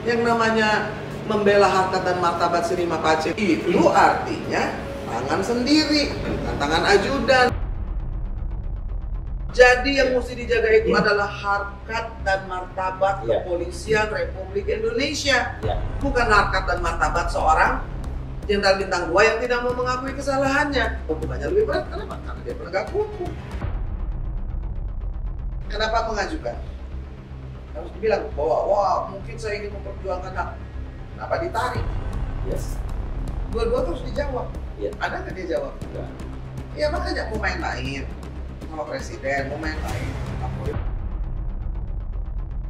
Yang namanya membela harkat dan martabat si Rima Pace itu artinya tangan sendiri, bukan tangan ajudan. Jadi yang mesti dijaga itu adalah harkat dan martabat kepolisian Republik Indonesia. Bukan harkat dan martabat seorang Jenderal Bintang 2 yang tidak mau mengakui kesalahannya. Hukumannya lebih berat, kenapa? Karena dia penegak hukum. Kenapa mengajukan? Harus dibilang bahwa wah mungkin saya ingin memperjuangkan hak. Kenapa ditarik? Dua-dua terus dijawab. Ada nggak dia jawab? Iya makanya mau main lain sama presiden, mau main lain.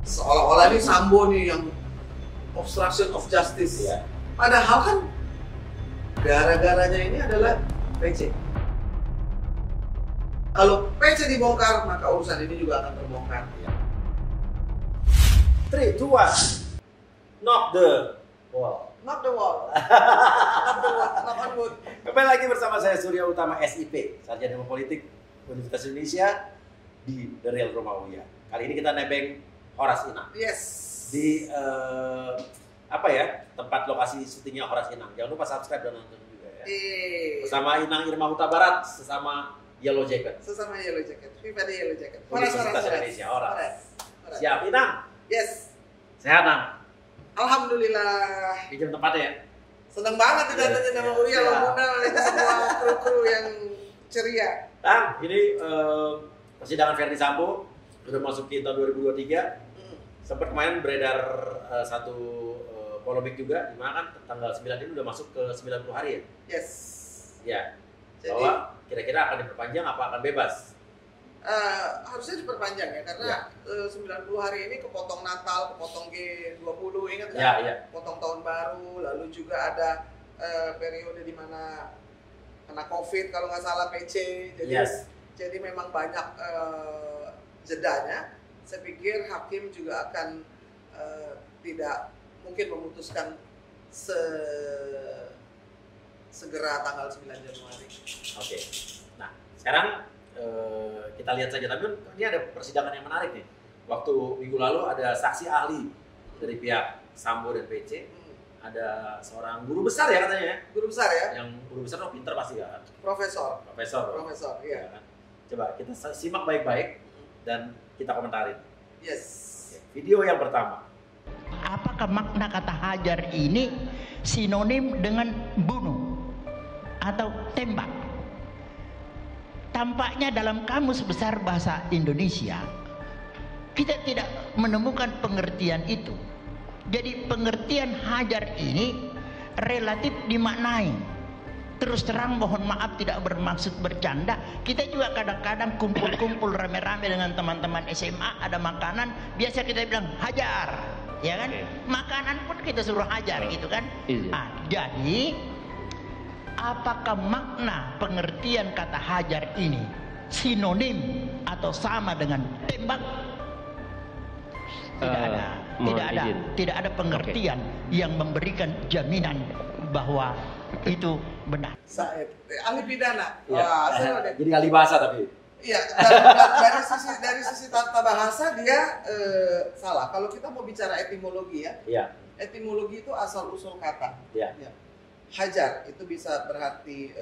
Seolah-olah ini Sambo nih yang obstruction of justice. Padahal kan gara-garanya ini adalah PC. Kalau PC dibongkar, maka urusan ini juga akan terbongkar. 3, 2, 1, knock the wall. Knock the wall. Knock the wall. Knock on wood. Kembali lagi bersama saya Surya Utama SIP, Sarjana Ilmu Politik Universitas Indonesia di The Real Romawiya. Kali ini kita nebeng Horas Inang. Yes. Di tempat lokasi syutingnya Horas Inang. Jangan lupa subscribe dan nonton juga ya. Bersama Inang Irma Huta Barat, sesama Yellow Jacket. Sesama Yellow Jacket. Viva the Yellow Jacket. Universitas Indonesia. Horas. Siap Inang? Yes. Sehat Nang? Alhamdulillah. Di jam tempatnya ya? Seneng banget didatengin sama Uria Lomuna oleh semua kru-kru yang ceria. Tang, ini persidangan Verdi Sambo sudah masuk di tahun 2023. Sempat kemarin beredar satu polemik juga, di mana kan tanggal 9 ini udah masuk ke 90 hari ya? Yes. Ya. Jadi, bahwa kira-kira akan diperpanjang apa akan bebas? harusnya diperpanjang ya, karena 90 hari ini kepotong Natal, kepotong G20, ingat nggak? Ya. Potong tahun baru, lalu juga ada periode di mana kena COVID kalau nggak salah PC, jadi memang banyak jedanya. Saya pikir hakim juga akan tidak mungkin memutuskan segera tanggal 9 Januari. Oke. Nah, sekarang kita lihat saja, tapi ini ada persidangan yang menarik nih. Waktu minggu lalu ada saksi ahli dari pihak Sambo dan PC. Ada seorang guru besar ya katanya ya? Guru besar ya? Yang guru besar pinter pasti kan? Profesor, iya. Ya, kan? Coba kita simak baik-baik dan kita komentarin. Yes. Video yang pertama. Apakah makna kata hajar ini sinonim dengan bunuh atau tembak? Tampaknya dalam kamus besar bahasa Indonesia kita tidak menemukan pengertian itu. Jadi pengertian hajar ini relatif dimaknai. Terus terang mohon maaf tidak bermaksud bercanda. Kita juga kadang-kadang kumpul-kumpul rame-rame dengan teman-teman SMA, ada makanan, biasa kita bilang hajar, ya kan? Makanan pun kita suruh hajar gitu kan? Jadi apakah makna pengertian kata hajar ini sinonim atau sama dengan tembak? Tidak ada pengertian yang memberikan jaminan bahwa itu benar. Said, ahli pidana. Jadi ahli bahasa tapi. Iya, dari sisi tata bahasa dia salah. Kalau kita mau bicara etimologi ya. Etimologi itu asal usul kata. Hajar itu bisa berarti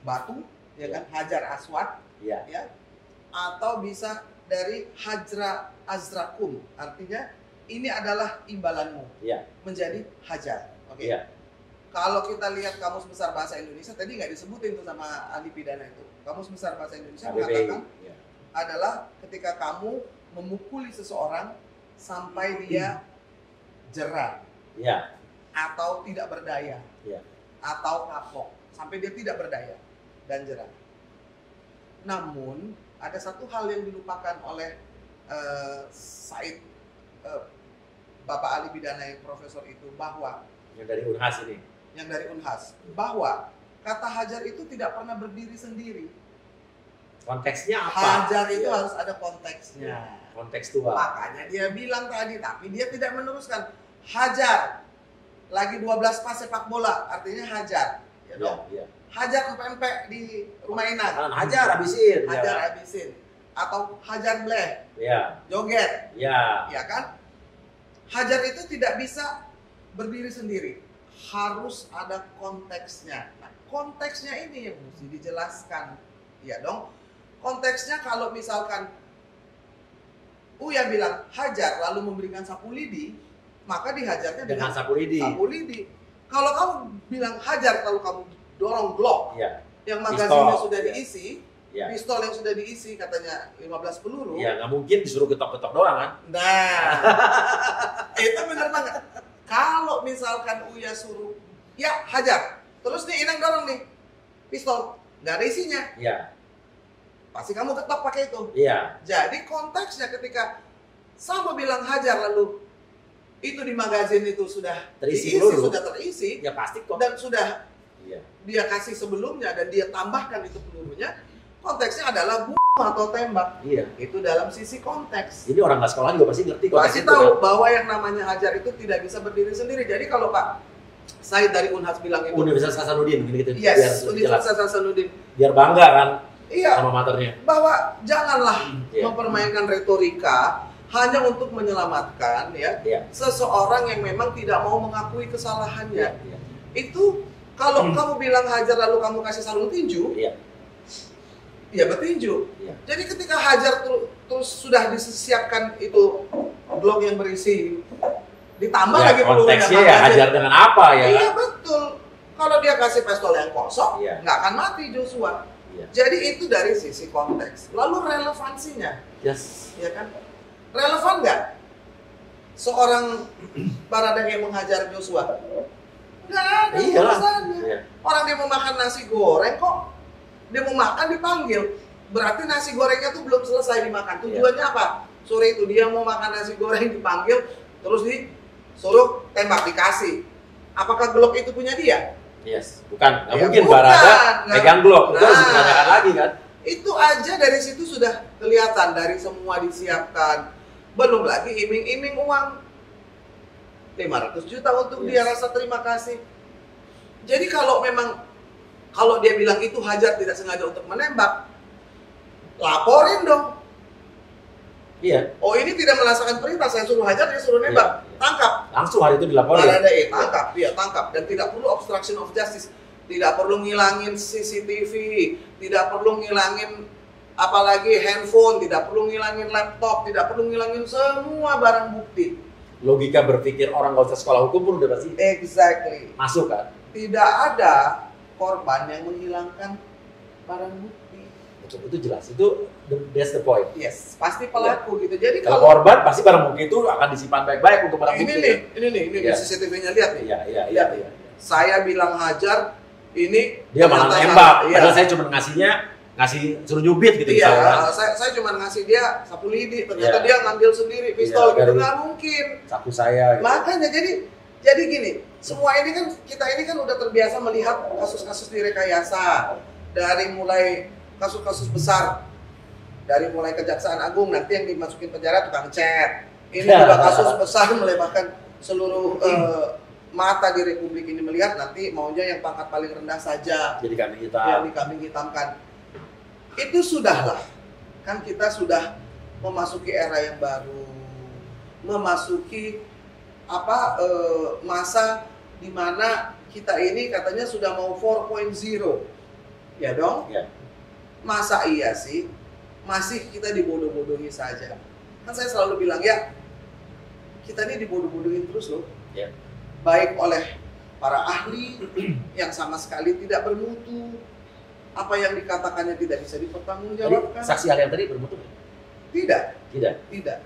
batu, ya kan? Hajar aswad, ya. Atau bisa dari hajra azrakum, artinya ini adalah imbalanmu, menjadi hajar. Oke. Kalau kita lihat Kamus Besar Bahasa Indonesia, tadi nggak disebutin tuh sama ahli pidana itu. Kamus Besar Bahasa Indonesia mengatakan adalah ketika kamu memukuli seseorang sampai dia jera. Atau tidak berdaya, atau kapok sampai dia tidak berdaya dan jerah. Namun ada satu hal yang dilupakan oleh Said, Bapak ahli pidana yang profesor itu, bahwa yang dari Unhas ini, bahwa kata hajar itu tidak pernah berdiri sendiri. Konteksnya apa? Hajar itu harus ada konteksnya, kontekstual. Makanya dia bilang tadi, tapi dia tidak meneruskan hajar. Lagi 12 pas sepak bola, artinya hajar. Hajar empek-empek di rumah Inang. Hajar habisin. Atau hajar bleh. Joget. Ya kan? Hajar itu tidak bisa berdiri sendiri, harus ada konteksnya. Nah, konteksnya ini yang mesti dijelaskan, ya dong. Konteksnya kalau misalkan Uya bilang hajar lalu memberikan sapu lidi, maka dihajarnya dengan sapu lidi. Kalau kamu bilang hajar kalau kamu dorong Glock yang magazinnya sudah diisi, pistol yang sudah diisi katanya 15 peluru. Ya nggak mungkin disuruh ketok-ketok doang kan? Nah, itu benar banget. Kalau misalkan Uya suruh, ya hajar, terus nih Inang dorong nih pistol, nggak ada isinya. Iya. Pasti kamu ketok pakai itu. Iya. Jadi konteksnya ketika Sambo bilang hajar lalu itu di magazin itu sudah terisi, sudah terisi, ya pasti kok. Dan sudah dia kasih sebelumnya dan dia tambahkan itu pelurunya. Konteksnya adalah atau tembak. Iya. Itu dalam sisi konteks. Jadi orang nggak sekolah juga pasti ngerti. Pasti tahu bahwa yang namanya hajar itu tidak bisa berdiri sendiri. Jadi kalau Pak Said dari Unhas bilang itu Universitas Hasanuddin gitu. Yes, Universitas Hasanuddin. Biar bangga kan. Iya. Sama maternya. Bahwa janganlah mempermainkan retorika hanya untuk menyelamatkan seseorang yang memang tidak mau mengakui kesalahannya. Itu kalau kamu bilang hajar lalu kamu kasih sarung tinju. Ya bertinju. Jadi ketika hajar terus sudah disiapkan itu blok yang berisi, ditambah lagi pelurunya. Konteksnya ya hajar dengan apa ya? Iya betul. Kalau dia kasih pistol yang kosong, nggak akan mati Joshua. Jadi itu dari sisi konteks. Lalu relevansinya, ya kan? Relevan nggak seorang Baradae yang menghajar Joshua? Nggak ada urusannya. Orang dia mau makan nasi goreng kok. Dia mau makan dipanggil, berarti nasi gorengnya tuh belum selesai dimakan. Tujuannya apa? Sore itu dia mau makan nasi goreng dipanggil, terus disuruh tembak dikasih. Apakah Glock itu punya dia? Yes, bukan. Nggak mungkin Barada pegang Glock. Itu harus ditanyakan lagi kan? Itu aja dari situ sudah kelihatan dari semua disiapkan. Belum lagi iming-iming uang 500 juta untuk dia rasa terima kasih. Jadi kalau dia bilang itu hajar tidak sengaja untuk menembak, laporin dong. Iya. Oh ini tidak melaksanakan perintah, saya suruh hajar, dia suruh nembak. Tangkap. Langsung hari itu dilaporin. Baradae tangkap, dia tangkap. Dan tidak perlu obstruction of justice. Tidak perlu ngilangin CCTV, tidak perlu ngilangin apalagi handphone, tidak perlu ngilangin laptop, tidak perlu ngilangin semua barang bukti. Logika berpikir orang nggak usah sekolah hukum pun udah pasti masuk kan? Tidak ada korban yang menghilangkan barang bukti. Betul, itu jelas. Itu that's the point. Yes, pasti pelaku gitu. Jadi kalau korban pasti barang bukti itu akan disimpan baik-baik untuk barang bukti. Ini CCTV-nya lihat nih. Iya. Saya bilang hajar, ini dia malah nembak. Padahal saya cuma ngasih suruh nyubit gitu. Iya, saya cuma ngasih dia sapu lidi. Ternyata dia ngambil sendiri pistol gitu, nggak mungkin. Sapu saya. Gitu. Makanya jadi gini, semua ini kan kita ini kan udah terbiasa melihat kasus-kasus direkayasa dari mulai kasus-kasus besar, dari mulai Kejaksaan Agung nanti yang dimasukin penjara tukang cat. Ini juga kasus besar melebarkan seluruh mata di Republik ini melihat nanti maunya yang pangkat paling rendah saja. Jadi kambing hitam. Yang dikambing hitamkan. Itu sudahlah, kan kita sudah memasuki era yang baru, memasuki masa di mana kita ini katanya sudah mau 4.0, ya dong? Ya. Masa iya sih masih kita dibodoh-bodohi saja? Kan saya selalu bilang ya, kita ini dibodoh-bodohin terus loh. Ya. Baik oleh para ahli yang sama sekali tidak bermutu, apa yang dikatakannya tidak bisa dipertanggungjawabkan. Saksi ahli yang tadi bermutu? Tidak.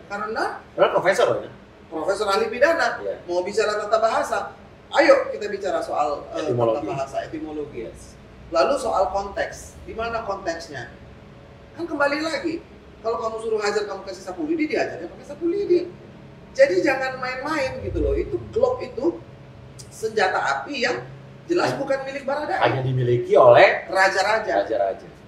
Karena profesor ya? Profesor ahli pidana, mau bicara tata bahasa, ayo kita bicara soal tata bahasa, etimologi. Lalu soal konteks, di mana konteksnya? Kan kembali lagi, kalau kamu suruh hajar kamu kasih sapu lidi, diajarnya pakai sapu lidi. Jadi jangan main-main gitu loh. Itu Glock itu senjata api yang jelas bukan milik Baradae. Hanya dimiliki oleh raja-raja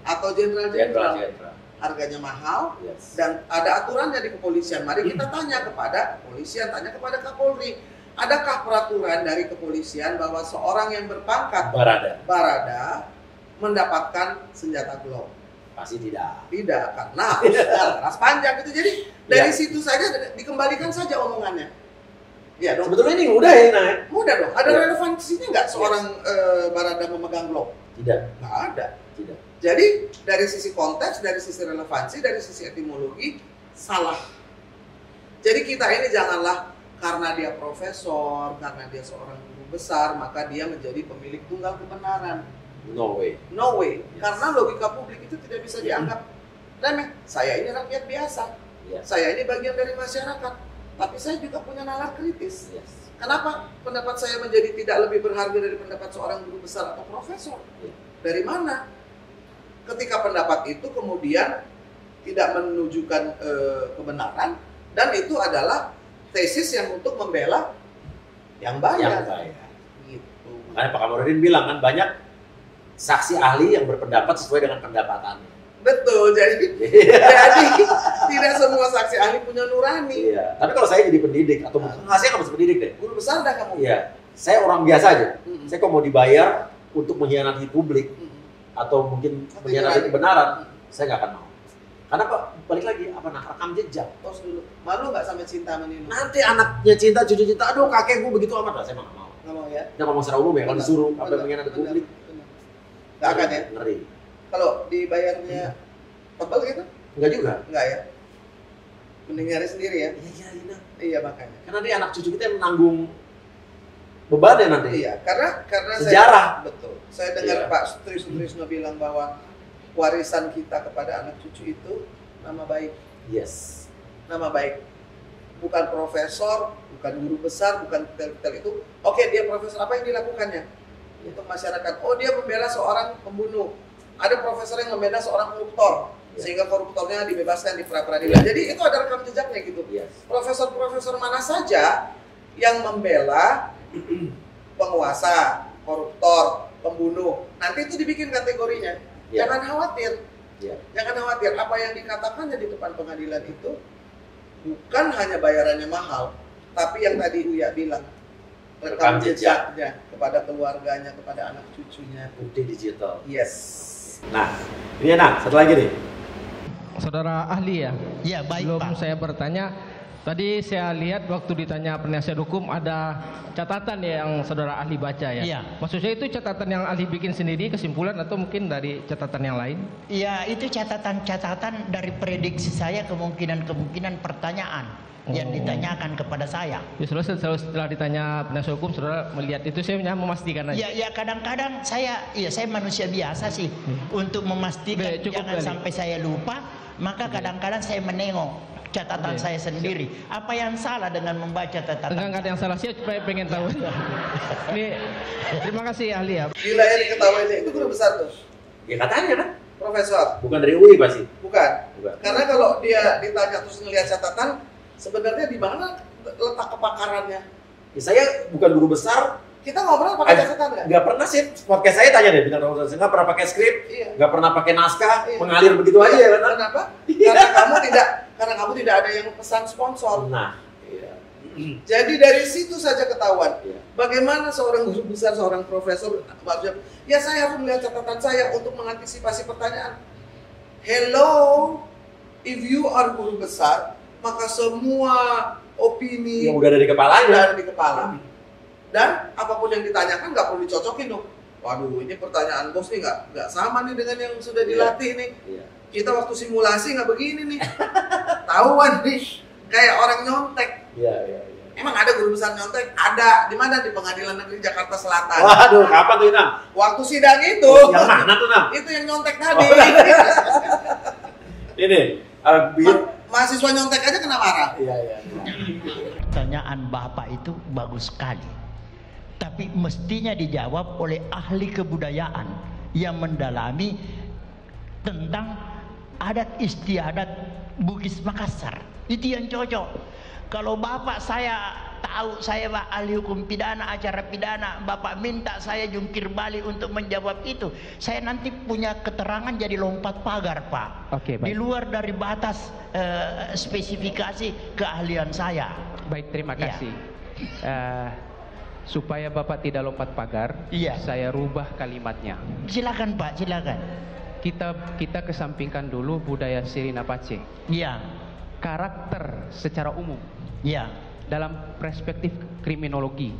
atau jenderal-jenderal. Harganya mahal, dan ada aturannya di kepolisian. Mari kita tanya kepada kepolisian, tanya kepada Kapolri. Adakah peraturan dari kepolisian bahwa seorang yang berpangkat Barada mendapatkan senjata Glock? Pasti tidak. Tidak, karena harus panjang gitu. Jadi dari situ saja dikembalikan saja omongannya. Iya dong. Sebetulnya ini mudah ya, Nah. Mudah dong. Ada relevansinya nggak seorang Barada memegang Glock? Tidak. Nggak ada. Tidak. Jadi dari sisi konteks, dari sisi relevansi, dari sisi etimologi salah. Jadi kita ini janganlah karena dia profesor, karena dia seorang guru besar, maka dia menjadi pemilik tunggal kebenaran. No way. No way. Karena logika publik itu tidak bisa dianggap remeh. Saya ini rakyat biasa. Saya ini bagian dari masyarakat. Tapi saya juga punya nalar kritis. Kenapa pendapat saya menjadi tidak lebih berharga dari pendapat seorang guru besar atau profesor? Dari mana? Ketika pendapat itu kemudian tidak menunjukkan kebenaran, dan itu adalah tesis yang untuk membela yang bayar. Gitu. Makanya Pak Kamarudin bilang kan banyak saksi ahli yang berpendapat sesuai dengan pendapatannya. Betul, jadi tidak semua saksi ahli punya nurani. Iya. Tapi kalau saya jadi pendidik atau saya nggak bisa pendidik deh. Guru besar dah kamu. Iya. Saya orang biasa aja. Saya kok mau dibayar untuk mengkhianati publik atau mungkin mengkhianati kebenaran, saya nggak akan mau. Karena Pak, balik lagi, rekam jejak. Tos dulu. Malu nggak sama cinta menino? Nanti anaknya cinta, cucu cinta, aduh kakek gue begitu amat lah, saya nggak mau. Nggak mau ya? Nggak mau secara umum ya, kalau disuruh sampai mengkhianati publik. Nggak akan ya? Ngeri. Kalau dibayarnya tebal gitu? Enggak juga. Enggak ya? Mending nyari sendiri ya? Iya makanya. Karena nanti anak cucu kita yang menanggung bebannya nanti. Iya, karena sejarah. Betul. Saya dengar Pak Sutrisno bilang bahwa warisan kita kepada anak cucu itu nama baik. Yes. Nama baik. Bukan profesor, bukan guru besar, bukan titel itu. Oke, dia profesor, apa yang dilakukannya untuk masyarakat? Oh, dia membela seorang pembunuh. Ada profesor yang membela seorang koruptor, sehingga koruptornya dibebaskan di pra-peradilan. Jadi itu ada rekam jejaknya gitu. Profesor-profesor mana saja yang membela penguasa, koruptor, pembunuh, nanti itu dibikin kategorinya. Jangan khawatir. Jangan khawatir, apa yang dikatakannya di depan pengadilan itu bukan hanya bayarannya mahal, tapi yang tadi Uya bilang, rekam jejaknya kepada keluarganya, kepada anak cucunya. Bukti digital. Yes. Nah, ini satu lagi nih. Saudara ahli ya? Ya, baik Belum Pak. saya bertanya, tadi saya lihat waktu ditanya penasihat hukum ada catatan yang saudara ahli baca ya? Iya. Maksud saya itu catatan yang ahli bikin sendiri, kesimpulan atau mungkin dari catatan yang lain? Ya, itu catatan-catatan dari prediksi saya, kemungkinan pertanyaan yang ditanyakan kepada saya. Ya, setelah ditanya penasihat hukum, saudara melihat itu, saya memastikan aja. Ya kadang-kadang saya manusia biasa sih untuk memastikan jangan sampai saya lupa, maka kadang-kadang saya menengok catatan saya sendiri. Apa yang salah dengan membaca catatan? Enggak ada yang salah, saya pengen tahu. Ini, terima kasih ahli ya. Gila ya diketahui itu guru besar tuh. Ya katanya kan. Profesor. Bukan dari UI pasti. Bukan. Karena kalau dia ditanya terus ngelihat catatan, sebenarnya di mana letak kepakarannya? Ya, saya bukan guru besar. Kita ngobrol pakai catatan nggak? Nggak pernah sih. Podcast saya tanya deh, bintang tamu saya nggak pernah pakai skrip, nggak pernah pakai naskah, mengalir begitu aja ya kan? Kenapa? Karena kamu tidak ada yang pesan sponsor. Nah, iya. Jadi dari situ saja ketahuan. Bagaimana seorang guru besar, seorang profesor, maksudnya, ya saya harus melihat catatan saya untuk mengantisipasi pertanyaan. Hello, if you are guru besar, maka semua opini yang udah ada di kepala. Dan apapun yang ditanyakan nggak perlu dicocokin dong. Waduh, ini pertanyaan bos nih nggak sama nih dengan yang sudah dilatih nih. Kita waktu simulasi nggak begini nih. Tahuan nih, kayak orang nyontek. Emang ada guru besar nyontek? Ada. Di mana? Di Pengadilan Negeri Jakarta Selatan. Waduh, kapan tuh Inam? Waktu sidang itu. Yang mana tuh Nam? Itu yang nyontek tadi. Ini. Mahasiswa nyontek aja kena marah. Iya. Pertanyaan Bapak itu bagus sekali. Tapi mestinya dijawab oleh ahli kebudayaan yang mendalami tentang adat istiadat Bugis Makassar. Itu yang cocok. Kalau Bapak saya tahu saya Pak ahli hukum pidana, acara pidana, Bapak minta saya jungkir balik untuk menjawab itu, saya nanti punya keterangan jadi lompat pagar Pak. Oke, baik. Di luar dari batas spesifikasi keahlian saya. Baik, terima kasih. Supaya Bapak tidak lompat pagar, saya rubah kalimatnya. Silakan Pak, silakan. Kita kesampingkan dulu budaya Sirina Pace. Iya. Karakter secara umum. Iya. dalam perspektif kriminologi.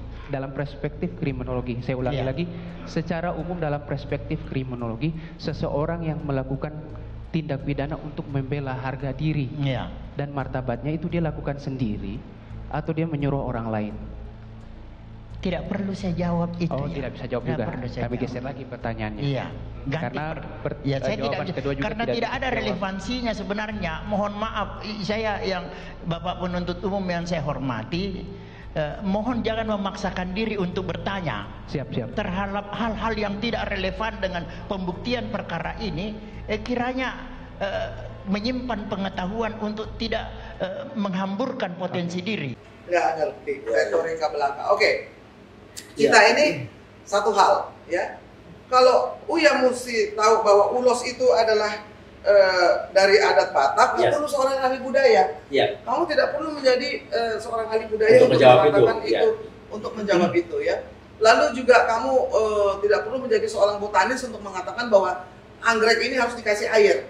Saya ulangi lagi, secara umum dalam perspektif kriminologi, seseorang yang melakukan tindak pidana untuk membela harga diri dan martabatnya itu dia lakukan sendiri atau dia menyuruh orang lain? Tidak perlu saya jawab itu. Oh, tidak bisa jawab juga. Kami geser lagi pertanyaannya. Iya. Karena saya jawaban kedua juga karena tidak ada relevansinya sebenarnya. Mohon maaf, saya yang Bapak penuntut umum yang saya hormati, mohon jangan memaksakan diri untuk bertanya. Siap. Terhadap hal-hal yang tidak relevan dengan pembuktian perkara ini, kiranya menyimpan pengetahuan untuk tidak menghamburkan potensi diri. Nggak ngerti retorika belaka. Oke. Kita ini satu hal, ya. Kalau Uya mesti tahu bahwa ulos itu adalah dari adat Batak, nggak perlu seorang ahli budaya. Kamu tidak perlu menjadi seorang ahli budaya untuk mengatakan itu, untuk menjawab itu, ya. Lalu juga kamu tidak perlu menjadi seorang botanis untuk mengatakan bahwa anggrek ini harus dikasih air,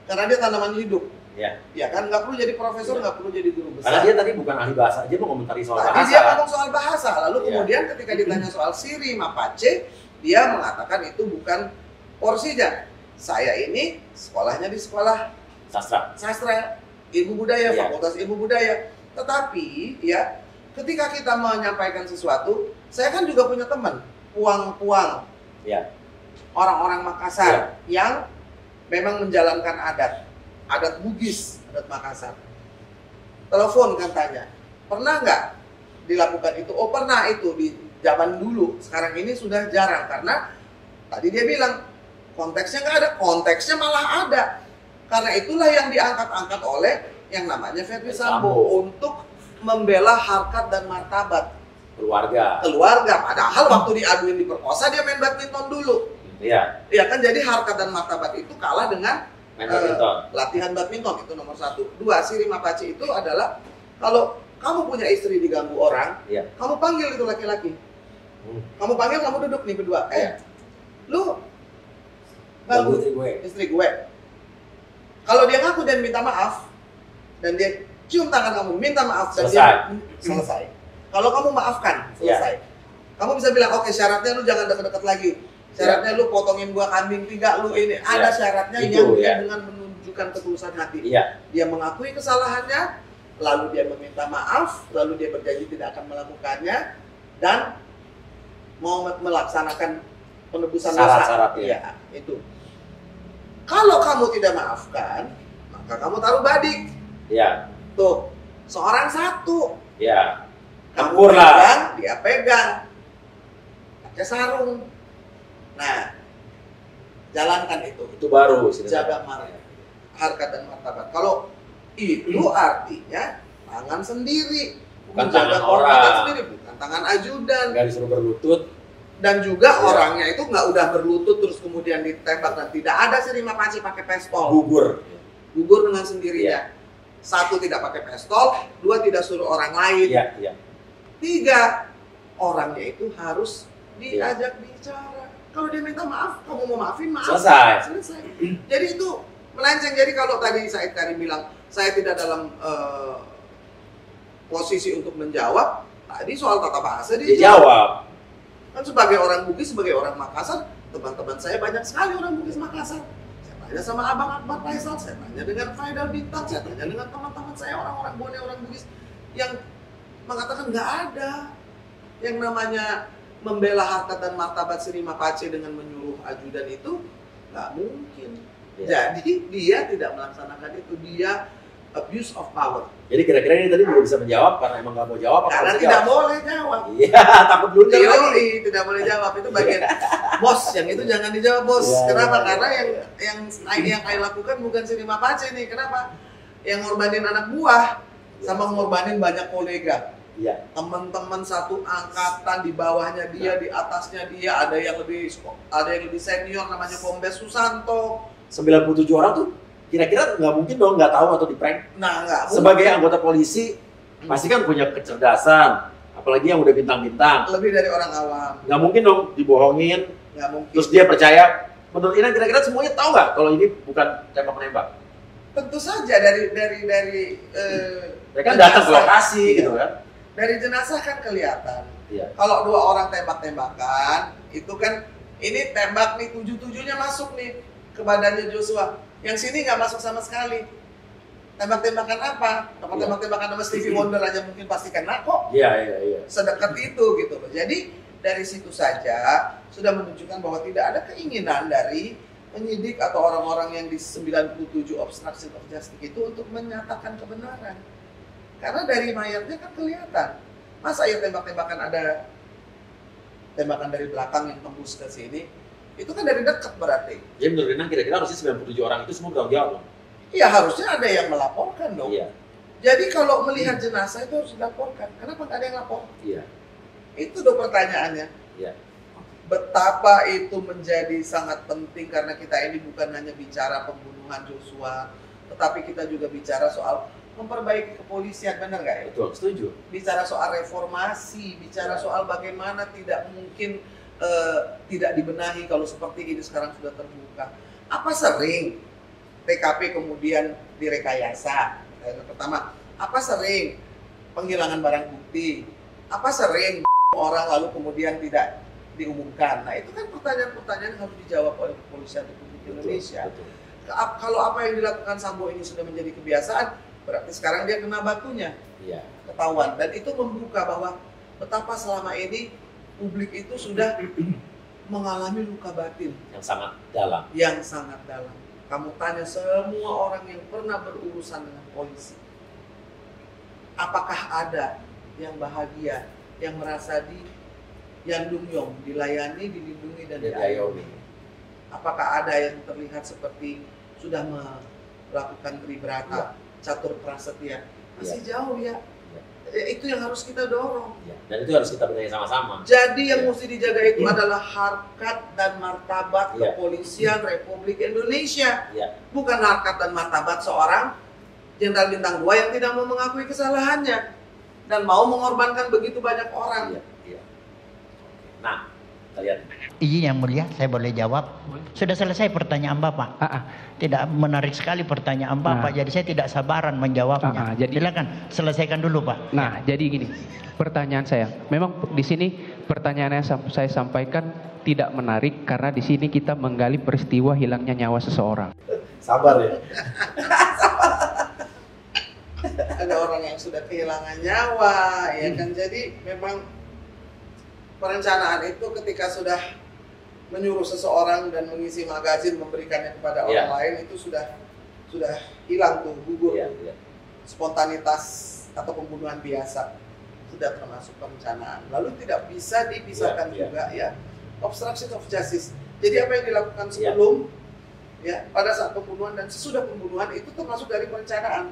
karena dia tanaman hidup. Ya kan, nggak perlu jadi profesor, nggak perlu jadi guru besar. Karena dia tadi bukan ahli bahasa, dia mau komentari soal bahasa. Dia ngomong soal bahasa, lalu kemudian ketika ditanya soal siri mapace, dia mengatakan itu bukan porsinya. Saya ini sekolahnya di sekolah sastra, ilmu budaya, fakultas ilmu budaya. Tetapi ya, ketika kita menyampaikan sesuatu, saya kan juga punya teman, puang-puang, orang-orang Makassar yang memang menjalankan adat Bugis, adat Makassar. Telepon kan tanya, pernah nggak dilakukan itu? Oh pernah, itu di zaman dulu. Sekarang ini sudah jarang karena tadi dia bilang konteksnya nggak ada, konteksnya malah ada. Karena itulah yang diangkat-angkat oleh yang namanya Ferdi Sambo untuk membela harkat dan martabat keluarga. Padahal waktu diaduin diperkosa dia main badminton dulu. Iya kan, jadi harkat dan martabat itu kalah dengan latihan badminton, itu nomor 1. 2, siri mapace itu adalah kalau kamu punya istri diganggu orang, kamu panggil itu laki-laki. Kamu panggil, kamu duduk nih berdua. Lu ganggu istri gue. Kalau dia ngaku dan minta maaf, dan dia cium tangan kamu, minta maaf, dan selesai. Kalau kamu maafkan, selesai. Kamu bisa bilang, oke, syaratnya lu jangan deket-deket lagi. Syaratnya lu potongin gua kambing 3, lu ini. Ada syaratnya itu, yang dia dengan menunjukkan ketulusan hati. Dia mengakui kesalahannya, lalu dia meminta maaf, lalu dia berjanji tidak akan melakukannya, dan mau melaksanakan penebusan dosa. Itu. Kalau kamu tidak maafkan, maka kamu taruh badik. Tuh, seorang satu. Kamu pegang, dia pegang. Pakai sarung. Nah, jalankan itu. Itu baru jaga harkat dan martabat. Kalau itu artinya tangan sendiri, bukan tangan orang sendiri, bukan tangan ajudan. Nggak disuruh berlutut. Dan juga orangnya itu nggak udah berlutut terus kemudian ditembak, dan tidak ada siri mapace pakai pistol. Gugur dengan sendirinya. 1, tidak pakai pistol. 2, tidak suruh orang lain. 3, orangnya itu harus diajak bicara. Kalau dia minta maaf, kamu mau maafin, maaf. Selesai. Jadi itu melenceng. Jadi kalau tadi Said Karim bilang, saya tidak dalam posisi untuk menjawab, tadi soal tata bahasa dia jawab. Kan sebagai orang Bugis, sebagai orang Makassar, teman-teman saya banyak sekali orang Bugis Makassar. Saya tanya sama Abang Akbar Faisal, saya tanya dengan Faidal Bintang, saya tanya dengan teman-teman saya, orang-orang Bone, orang Bugis, yang mengatakan nggak ada yang namanya membela harkat dan martabat siri mapace dengan menyuruh ajudan, itu nggak mungkin. Jadi dia tidak melaksanakan itu, dia abuse of power. Jadi kira-kira ini tadi belum bisa menjawab karena emang nggak mau jawab. Karena tidak boleh jawab. Takut blunder. Tidak boleh jawab, itu bagian bos. Yang itu jangan dijawab bos. Kenapa? Karena yang saya lakukan bukan siri mapace nih. Kenapa? Yang ngorbanin anak buah sama ngorbanin banyak kolega. Teman-teman satu angkatan, di bawahnya dia, di atasnya dia, ada yang lebih senior namanya Kombes Susanto. 97 orang tuh kira-kira nggak mungkin dong nggak tahu atau di-prank. Nah, nggak. Sebagai anggota polisi pasti kan punya kecerdasan, apalagi yang udah bintang-bintang. Lebih dari orang awam. Nggak mungkin dong dibohongin. Nggak mungkin. Terus dia percaya. Menurut Ina kira-kira semuanya tahu nggak kalau ini bukan tembak-menembak? Tentu saja dari Mereka datang ke lokasi gitu kan. Dari jenazah kan kelihatan. Iya. Kalau 2 orang tembak-tembakan, itu kan ini tembak nih 7-7-nya masuk nih ke badannya Joshua. Yang sini nggak masuk sama sekali. Tembak-tembakan apa? Tembak-tembakan sama Stevie Wonder aja mungkin pasti kena kok. Iya. Sedekat itu gitu loh. Jadi dari situ saja sudah menunjukkan bahwa tidak ada keinginan dari penyidik atau orang-orang yang di 97 obstruction of justice itu untuk menyatakan kebenaran. Karena dari mayatnya kan kelihatan. Masa ya tembak-tembakan ada tembakan dari belakang yang tembus ke sini, itu kan dari dekat berarti. Jadi menurut Renang kira-kira harusnya 97 orang itu semua bertanggung jawab dong? Iya, harusnya ada yang melaporkan dong. Iya. Jadi kalau melihat jenazah itu harus dilaporkan. Kenapa nggak ada yang lapor? Iya. Itu dong pertanyaannya. Iya. Betapa itu menjadi sangat penting karena kita ini bukan hanya bicara pembunuhan Joshua, tetapi kita juga bicara soal memperbaiki kepolisian, benar nggak ya? Betul, setuju. Bicara soal reformasi, bicara soal bagaimana tidak mungkin tidak dibenahi kalau seperti ini sekarang sudah terbuka. Apa sering TKP kemudian direkayasa? Yang pertama, apa sering penghilangan barang bukti? Apa sering orang lalu kemudian tidak diumumkan? Nah itu kan pertanyaan-pertanyaan yang harus dijawab oleh kepolisian Republik Indonesia. Betul. Kalau apa yang dilakukan Sambo ini sudah menjadi kebiasaan, berarti sekarang dia kena batunya. Iya. Ketahuan. Dan itu membuka bahwa betapa selama ini publik itu sudah mengalami luka batin. Yang sangat dalam. Yang sangat dalam. Kamu tanya semua orang yang pernah berurusan dengan polisi. Apakah ada yang bahagia, yang merasa Yandung-yong, dilayani, dilindungi, dan diayomi? Apakah ada yang terlihat seperti sudah melakukan tribrata, catur prasetya? Masih jauh ya. Itu yang harus kita dorong. Dan itu harus kita benahi sama-sama. Jadi yang mesti dijaga itu adalah harkat dan martabat kepolisian Republik Indonesia. Bukan harkat dan martabat seorang Jenderal Bintang 2 yang tidak mau mengakui kesalahannya dan mau mengorbankan begitu banyak orang. Nah, kita lihat. Izin yang mulia, saya boleh jawab? Sudah selesai pertanyaan Bapak. Tidak menarik sekali pertanyaan Bapak, jadi saya tidak sabaran menjawabnya. Silakan selesaikan dulu Pak. Nah, jadi gini, pertanyaan saya, memang di sini pertanyaan yang saya sampaikan tidak menarik karena di sini kita menggali peristiwa hilangnya nyawa seseorang. Sabar ya. Ada orang yang sudah kehilangan nyawa, ya kan? Jadi memang perencanaan itu ketika sudah menyuruh seseorang dan mengisi magazin memberikannya kepada orang lain itu sudah hilang tuh, gugur. Spontanitas atau pembunuhan biasa sudah termasuk perencanaan. Lalu tidak bisa dipisahkan juga ya obstruction of justice. Jadi apa yang dilakukan sebelum ya pada saat pembunuhan dan sesudah pembunuhan itu termasuk dari perencanaan.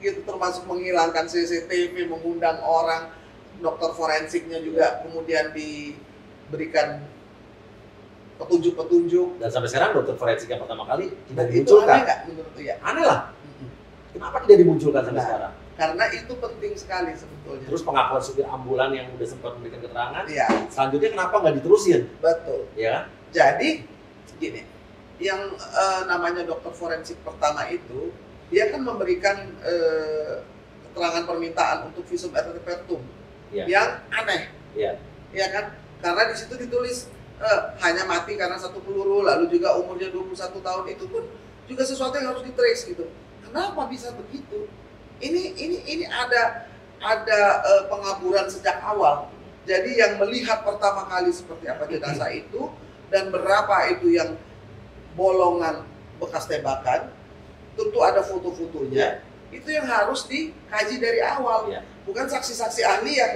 Gitu, termasuk menghilangkan CCTV, mengundang orang, dokter forensiknya juga kemudian diberikan petunjuk-petunjuk. Dan sampai sekarang dokter forensik yang pertama kali tidak dimunculkan. Itu aneh nggak menurut ya? Aneh lah. Kenapa tidak dimunculkan sampai sekarang? Karena itu penting sekali sebetulnya. Terus pengakuan supir ambulan yang udah sempat memberikan keterangan, selanjutnya kenapa nggak diterusin? Betul. Ya. Jadi gini, yang namanya dokter forensik pertama itu dia kan memberikan keterangan permintaan untuk visum et repertum yang aneh, ya kan? Karena di situ ditulis hanya mati karena 1 peluru, lalu juga umurnya 21 tahun, itu pun juga sesuatu yang harus di-trace gitu. Kenapa bisa begitu? Ini ada pengaburan sejak awal. Jadi yang melihat pertama kali seperti apa jenazah itu dan berapa itu yang bolongan bekas tembakan, tentu ada foto-fotonya. Itu yang harus dikaji dari awal. Bukan saksi-saksi ahli yang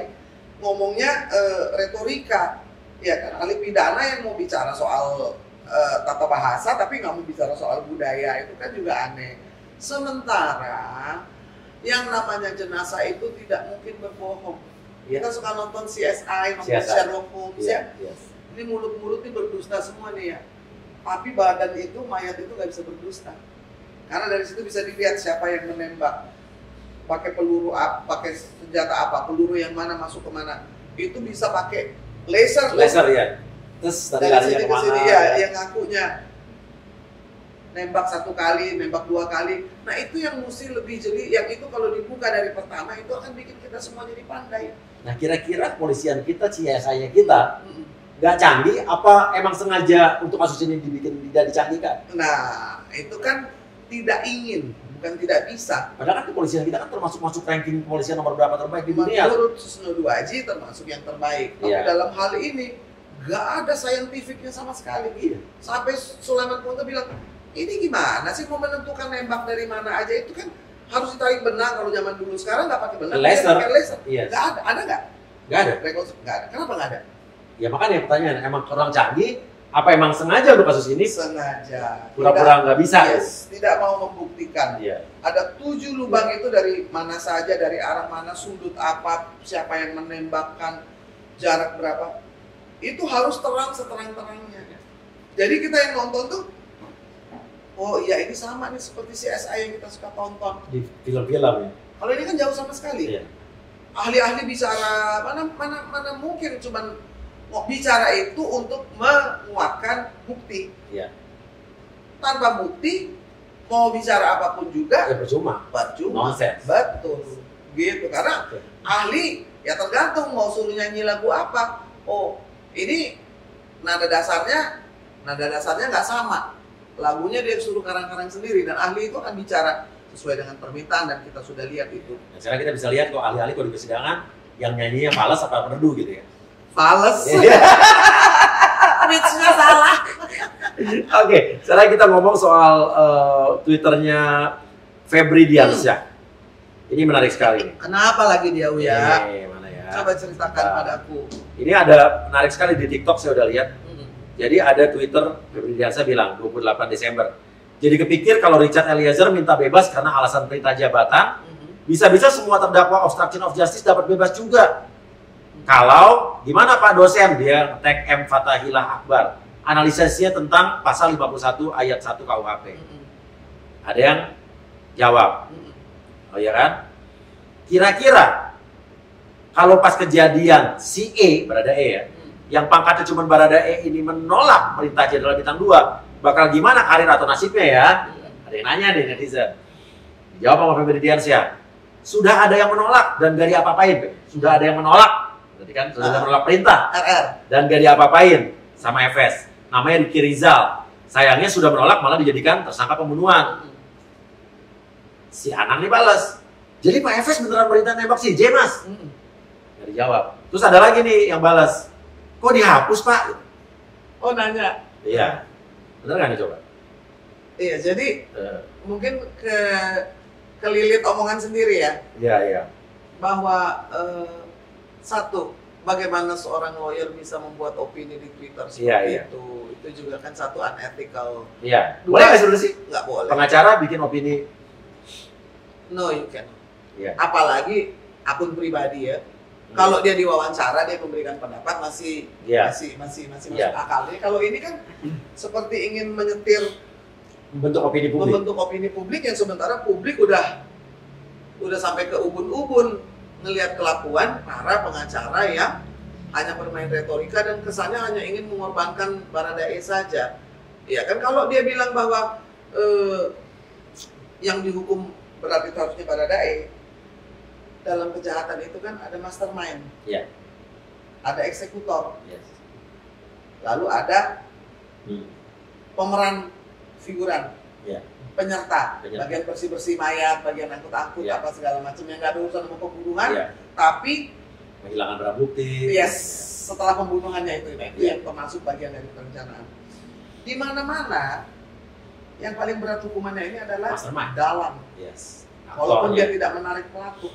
ngomongnya retorika. Ya kan, ahli pidana yang mau bicara soal tata bahasa tapi nggak mau bicara soal budaya, itu kan juga aneh. Sementara yang namanya jenazah itu tidak mungkin berbohong. Kita suka nonton CSI, nonton Sherlock Holmes ya. Ini mulut-mulut ini berdusta semua nih ya. Tapi badan itu, mayat itu nggak bisa berdusta. Karena dari situ bisa dilihat siapa yang menembak, pakai peluru apa, pakai senjata apa, peluru yang mana masuk ke mana. Itu bisa pakai laser ya. Terus dari sini ke sini ya, yang ngakunya nembak 1 kali, nembak 2 kali. Nah itu yang mesti lebih jeli, yang itu kalau dibuka dari pertama itu akan bikin kita semua jadi pandai. Nah kira-kira kepolisian kita, CSI-nya kita nggak canggih apa emang sengaja untuk kasus ini dibikin tidak dicanggihkan? Nah itu kan tidak ingin, bukan tidak bisa. Padahal kan kepolisian kita kan termasuk ranking kepolisian nomor berapa terbaik di dunia. Menurut Susno Duaji termasuk yang terbaik. Tapi dalam hal ini nggak ada saintifiknya sama sekali. Sampai Sulaiman Ponto bilang, ini gimana sih mau menentukan nembak dari mana aja, itu kan harus ditarik benang. Kalau zaman dulu, sekarang nggak pakai benang, pakai laser. Yes. Nggak ada nggak? Nggak ada. Nggak ada. Kenapa nggak ada? Ya makanya pertanyaan, emang kurang canggih? Apa emang sengaja untuk kasus ini? Sengaja. Pura-pura nggak bisa. Yes, tidak mau membuktikan. Ada 7 lubang itu dari mana saja, dari arah mana, sudut apa, siapa yang menembakkan, jarak berapa. Itu harus terang seterang-terangnya. Jadi kita yang nonton tuh, oh iya ini sama nih seperti CSI yang kita suka tonton di film-film ya. Kalau ini kan jauh sama sekali. Ahli-ahli bicara mana mungkin cuman mau bicara itu untuk menguatkan bukti. Tanpa bukti mau bicara apapun juga percuma. Nonsense. Betul. Gitu, karena ahli ya tergantung mau suruh nyanyi lagu apa. Oh, ini nada dasarnya nggak sama. Lagunya dia suruh karang-karang sendiri, dan ahli itu akan bicara sesuai dengan permintaan, dan kita sudah lihat itu. Nah, sekarang kita bisa lihat kok ahli-ahli kalau di persidangan yang nyanyinya fales apa merdu gitu ya. Fales. Pitch-nya salah. Oke, sekarang kita ngomong soal Twitternya Febri Diansyah. Ini menarik sekali. Kenapa lagi dia, Uya? Mana ya? Coba ceritakan padaku. Ini ada menarik sekali di TikTok, saya udah lihat. Jadi ada Twitter Febri Diansyah bilang 28 Desember. Jadi kepikir kalau Richard Eliezer minta bebas karena alasan perintah jabatan, bisa-bisa semua terdakwa obstruction of justice dapat bebas juga. Kalau gimana Pak dosen, dia tag M Fatahillah Akbar, analisisnya tentang pasal 51 ayat 1 KUHP. Ada yang jawab, oh ya kan? Kira-kira kalau pas kejadian si E, Barada E ya, yang pangkatnya cuma Barada E ini menolak perintah Jenderal Bintang 2, bakal gimana karir atau nasibnya ya? Ada yang nanya deh netizen. Dijawab sama Febri Diansyah, sudah ada yang menolak dan gak diapa-apain. Sudah ada yang menolak, berarti kan sudah ada menolak perintah dan gak diapa-apain sama FS. Namanya Ricky Rizal. Sayangnya sudah menolak malah dijadikan tersangka pembunuhan. Si Anang nih balas, jadi Pak FS beneran perintah nembak si J mas? Gak dijawab. Terus ada lagi nih yang balas, kok dihapus Pak? Oh nanya. Iya. Bener gak nih coba? Iya, jadi mungkin kelilit omongan sendiri ya. Iya. Bahwa satu, bagaimana seorang lawyer bisa membuat opini di Twitter seperti itu. Itu juga kan satu unethical. Iya. Boleh nggak sebenarnya sih? Nggak boleh. Pengacara bikin opini? No, you can. Apalagi akun pribadi ya. Kalau dia diwawancara, dia memberikan pendapat masih masuk akal. Jadi kalau ini kan seperti ingin menyetir, membentuk opini publik yang sementara publik udah sampai ke ubun-ubun ngelihat kelakuan para pengacara yang hanya bermain retorika dan kesannya hanya ingin mengorbankan Barada E saja. Ya kan kalau dia bilang bahwa yang dihukum berarti itu harusnya Barada E. Dalam kejahatan itu kan ada mastermind, ada eksekutor, lalu ada pemeran figuran, penyerta, bagian bersih-bersih mayat, bagian angkut-angkut, apa segala macam yang nggak ada urusan sama pembunuhan, tapi menghilangkan barang bukti. Setelah pembunuhannya itu yang termasuk bagian dari perencanaan. Di mana-mana yang paling berat hukumannya ini adalah dalang. Walaupun dia tidak menarik pelaku.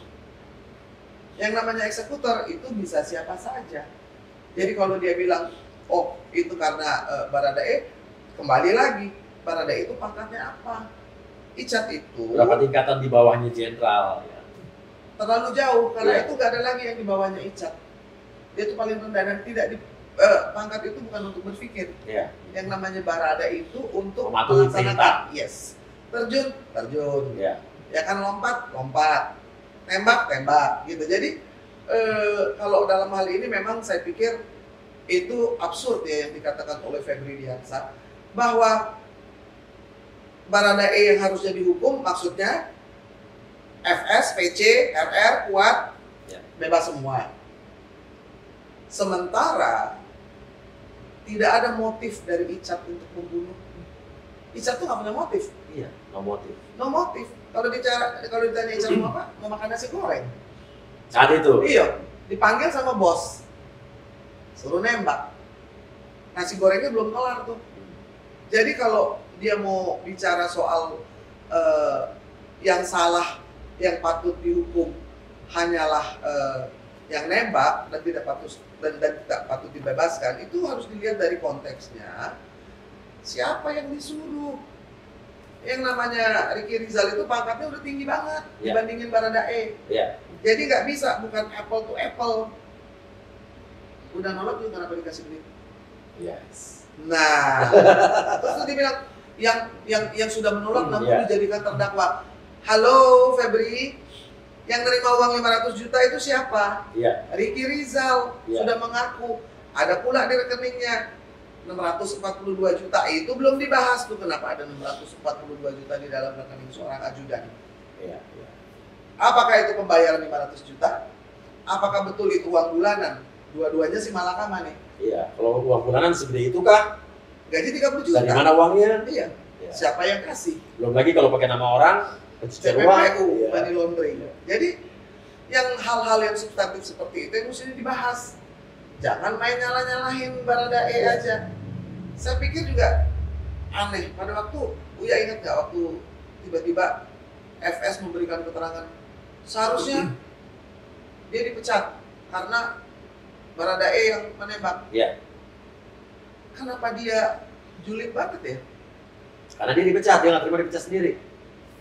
Yang namanya eksekutor itu bisa siapa saja. Jadi kalau dia bilang, oh itu karena Barada E, kembali lagi, Barada E itu pangkatnya apa? Icat itu berapa tingkatan di bawahnya jenderal ya. Terlalu jauh, karena itu gak ada lagi yang di bawahnya Icat. Dia itu paling rendah dan tidak di pangkat itu bukan untuk berpikir. Yang namanya Barada itu untuk melaksanakan terjun. Ya kan lompat. Tembak gitu. Jadi kalau dalam hal ini memang saya pikir itu absurd ya yang dikatakan oleh Febri Diansyah, bahwa Baradae yang harusnya dihukum maksudnya FS, PC, RR, kuat, bebas semua. Sementara tidak ada motif dari Icat untuk membunuh. Icat tuh nggak punya motif. Iya, no motif. No motif. Kalau ditanya Icat mau apa? Mau makan nasi goreng. Saat itu. Iya, dipanggil sama bos, suruh nembak. Nasi gorengnya belum kelar tuh. Jadi kalau dia mau bicara soal yang salah, yang patut dihukum hanyalah yang nembak dan tidak patut dibebaskan, itu harus dilihat dari konteksnya. Siapa yang disuruh? Yang namanya Ricky Rizal itu pangkatnya udah tinggi banget dibandingin Baradae. Jadi nggak bisa, bukan apple to apple. Udah nolak juga kenapa dikasih duit? Yes. Nah, terus dibilang yang sudah menolak namun dijadikan terdakwa. Halo Febri, yang nerima uang 500 juta itu siapa? Ricky Rizal sudah mengaku. Ada pula di rekeningnya 642 juta, itu belum dibahas tuh kenapa ada 642 juta di dalam rekening seorang ajudan. Apakah itu pembayaran 500 juta? Apakah betul itu uang bulanan? Dua-duanya sih malakama nih. Iya, kalau uang bulanan segede itu kah? Gaji 30 juta. Dari mana uangnya? Iya. Siapa yang kasih? Belum lagi kalau pakai nama orang, CPPU, money laundering. Jadi yang hal-hal yang substantif seperti itu yang mesti dibahas. Jangan main nyala-nyalahin Baradae aja. Saya pikir juga aneh pada waktu, Uya ingat nggak waktu tiba-tiba FS memberikan keterangan seharusnya dia dipecat karena Baradae yang menembak. Kenapa dia julid banget ya? Karena dia dipecat, dia nggak terima dipecat sendiri.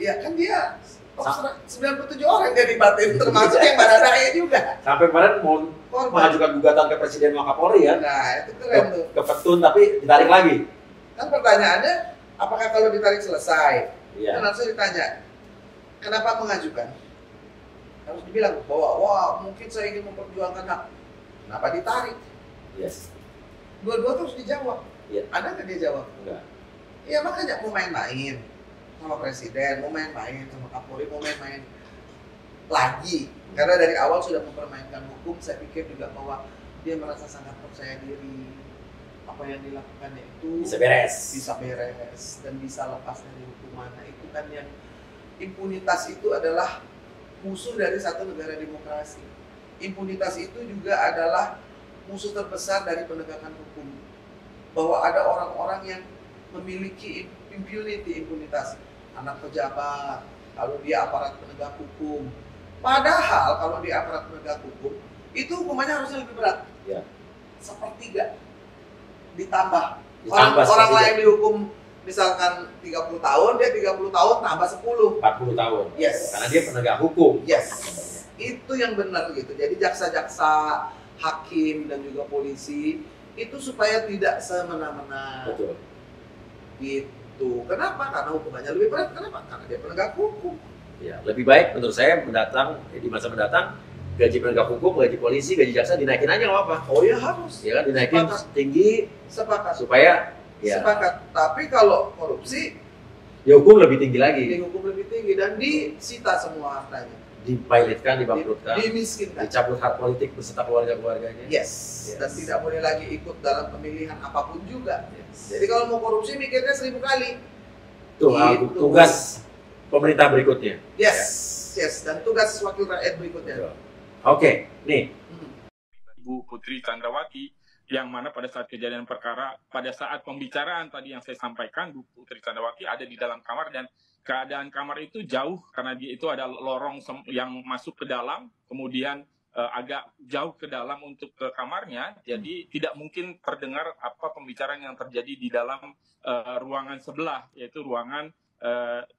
Iya kan dia 97 orang jadi batin, termasuk yang Baradae juga. Sampai kemarin mau mengajukan gugatan ke Presiden Wakapolri ya. Nah itu keren tuh. Ke Petun tapi ditarik lagi. Kan pertanyaannya, apakah kalau ditarik selesai? Kan harusnya ditanya, kenapa mengajukan? Harus dibilang bahwa wah mungkin saya ingin memperjuangkan hak. Kenapa ditarik? Dua-dua terus dijawab. Ada nggak dia jawab? Enggak. Iya makanya mau main-main sama Presiden, mau main-main sama Kapolri, mau main-main lagi. Karena dari awal sudah mempermainkan hukum, saya pikir juga bahwa dia merasa sangat percaya diri. Apa yang dilakukannya itu bisa beres dan bisa lepas dari hukuman. Nah, itu kan yang impunitas itu adalah musuh dari satu negara demokrasi. Impunitas itu juga adalah musuh terbesar dari penegakan hukum. Bahwa ada orang-orang yang memiliki impunitas. Anak pejabat, kalau dia aparat penegak hukum. Padahal kalau dia aparat penegak hukum, itu hukumannya harusnya lebih berat. Sepertiga. Ditambah. Orang lain dihukum misalkan 30 tahun, dia 30 tahun tambah 10. 40 tahun. Yes. Karena dia penegak hukum. Yes. Itu yang benar gitu. Jadi jaksa-jaksa, hakim dan juga polisi itu supaya tidak semena-mena. Betul. Gitu. Kenapa? Karena hukumannya lebih berat. Kenapa? Karena dia penegak hukum. Ya, lebih baik menurut saya di masa mendatang gaji penegak hukum, gaji polisi, gaji jaksa dinaikin aja nggak apa-apa. Oh ya harus. Ya kan dinaikin tinggi. Sepakat. Supaya sepakat. Tapi kalau korupsi dihukum lebih tinggi lagi. Dihukum lebih tinggi dan disita semua hartanya. Dipailitkan, dibangkrutkan, dimiskinkan, dicabut hak politik beserta keluarga-keluarganya. Yes. Dan tidak boleh lagi ikut dalam pemilihan apapun juga. Jadi kalau mau korupsi mikirnya 1000 kali. Tuh tugas pemerintah berikutnya. Yes. Dan tugas wakil rakyat berikutnya. Oke, nih. Ibu Putri Candrawati yang mana pada saat kejadian perkara, pada saat pembicaraan tadi yang saya sampaikan, Bu Putri Candrawati ada di dalam kamar dan keadaan kamar itu jauh karena dia itu ada lorong yang masuk ke dalam, kemudian agak jauh ke dalam untuk ke kamarnya, jadi tidak mungkin terdengar apa pembicaraan yang terjadi di dalam ruangan sebelah, yaitu ruangan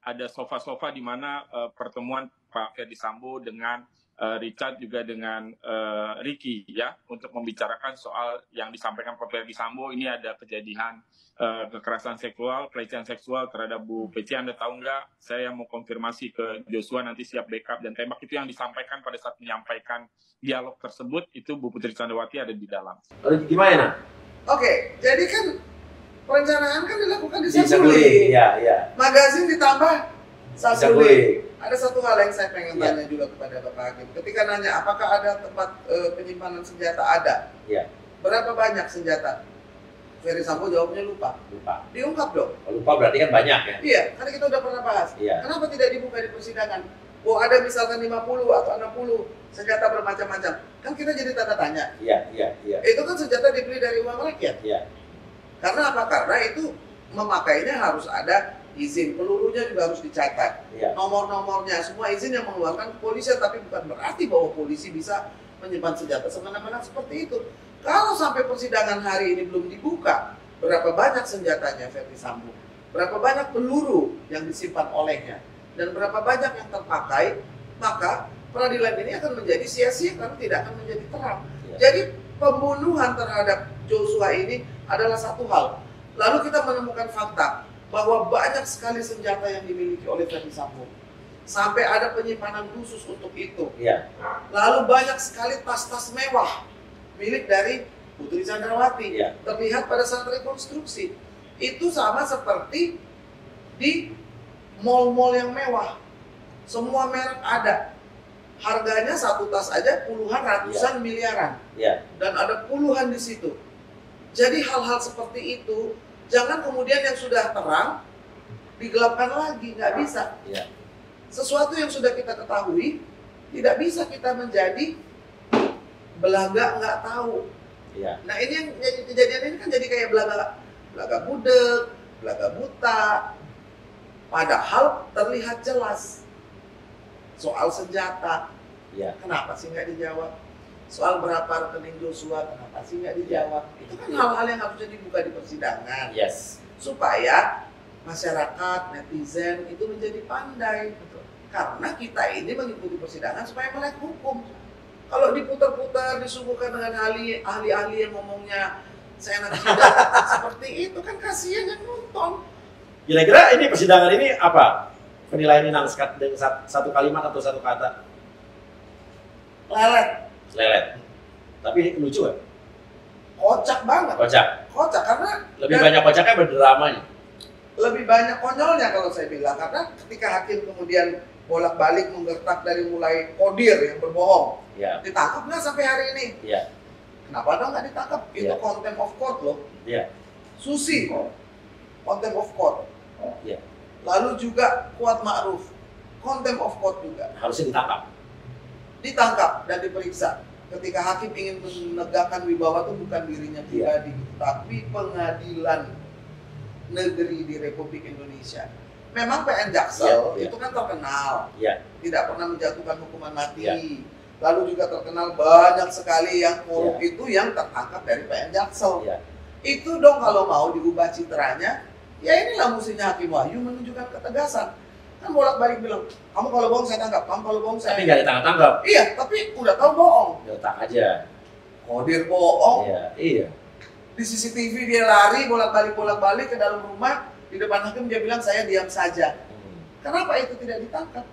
ada sofa-sofa di mana pertemuan Pak Ferdisambo dengan Richard juga dengan Ricky ya untuk membicarakan soal yang disampaikan Pak Ferdisambo. Ini ada kejadian kekerasan seksual, pelecehan seksual terhadap Bu Pece. Anda tahu nggak? Saya mau konfirmasi ke Joshua, nanti siap backup dan tembak. Itu yang disampaikan pada saat menyampaikan dialog tersebut, itu Bu Putri Candrawati ada di dalam. Lalu gimana? Oke, jadi kan Perencanaan kan dilakukan di Saguling. Saguling. Iya. Magazin ditambah Saguling. Ada satu hal yang saya pengen Iya. tanya juga kepada Bapak Hakim. Ketika nanya apakah ada tempat penyimpanan senjata, ada. Iya. Berapa banyak senjata? Ferry Sambo jawabnya lupa. Diungkap dong. Lupa berarti kan banyak ya? Iya, karena kita udah pernah bahas. Iya. Kenapa tidak dibuka di persidangan? Oh, ada misalkan 50 atau 60 senjata bermacam-macam. Kan kita jadi tanda tanya. Iya. Itu kan senjata dibeli dari uang rakyat. Iya. Karena apa? Karena itu memakainya harus ada izin, pelurunya juga harus dicatat. Iya. Nomor-nomornya, semua izin yang mengeluarkan kepolisian, tapi bukan berarti bahwa polisi bisa menyimpan senjata semena-mena seperti itu. Kalau sampai persidangan hari ini belum dibuka, berapa banyak senjatanya Ferdy Sambo, berapa banyak peluru yang disimpan olehnya, dan berapa banyak yang terpakai, maka peradilan ini akan menjadi sia-sia karena tidak akan menjadi terang. Iya. Jadi pembunuhan terhadap Joshua ini adalah satu hal. Lalu kita menemukan fakta bahwa banyak sekali senjata yang dimiliki oleh Ferdy Sambo. Sampai ada penyimpanan khusus untuk itu. Iya. Lalu banyak sekali tas-tas mewah milik dari Putri Chandrawati. Iya. Terlihat pada saat rekonstruksi. Itu sama seperti di mall-mall yang mewah. Semua merek ada. Harganya satu tas aja puluhan ratusan miliaran. Iya. Dan ada puluhan di situ. Jadi hal-hal seperti itu jangan kemudian yang sudah terang digelapkan lagi, nggak bisa. Iya. Sesuatu yang sudah kita ketahui tidak bisa kita menjadi belaga nggak tahu. Iya. Nah ini yang kejadian ini kan jadi kayak belaga budek, belaga buta. Padahal terlihat jelas soal senjata. Iya. Kenapa sih nggak dijawab? Soal berapa rekening Joshua, kenapa sih nggak dijawab? Itu kan hal-hal yang harusnya dibuka di persidangan. Yes. Supaya masyarakat, netizen itu menjadi pandai. Karena kita ini mengikuti persidangan supaya melek hukum. Kalau diputar-putar, disuguhkan dengan ahli-ahli yang ngomongnya seenak jidat seperti itu, kan kasihan yang nonton. Kira-kira ini persidangan ini apa? Penilaian Inang dengan satu kalimat atau satu kata? Lelet. Tapi lucu kan? Kocak banget. Kocak karena lebih banyak kocaknya berderamanya. Lebih banyak konyolnya kalau saya bilang, karena ketika hakim kemudian bolak-balik menggertak dari mulai kodir yang berbohong, ya. Ditangkap nggak sampai hari ini? Ya. Kenapa dong nggak ditangkap? Itu contempt of court loh. Ya. Susi, contempt of court. Ya. Lalu juga Kuat Ma'ruf, contempt of court juga. Harusnya Ditangkap dan diperiksa. Ketika hakim ingin menegakkan wibawa itu bukan dirinya pribadi, tapi pengadilan negeri di Republik Indonesia. Memang PN Jaksel itu kan terkenal, tidak pernah menjatuhkan hukuman mati. Lalu juga terkenal banyak sekali yang korup itu yang tertangkap dari PN Jaksel. Itu dong kalau mau diubah citranya, ya inilah mestinya Hakim Wahyu menunjukkan ketegasan. Kan bolak-balik bilang, kamu kalau bohong saya tangkap, kamu kalau bohong saya... Tapi nggak ditangkap-tangkap. Iya, tapi udah tahu bohong. Letak aja. Kodir bohong. Iya. Di CCTV dia lari bolak-balik ke dalam rumah, di depan hakim dia bilang saya diam saja. Kenapa itu tidak ditangkap?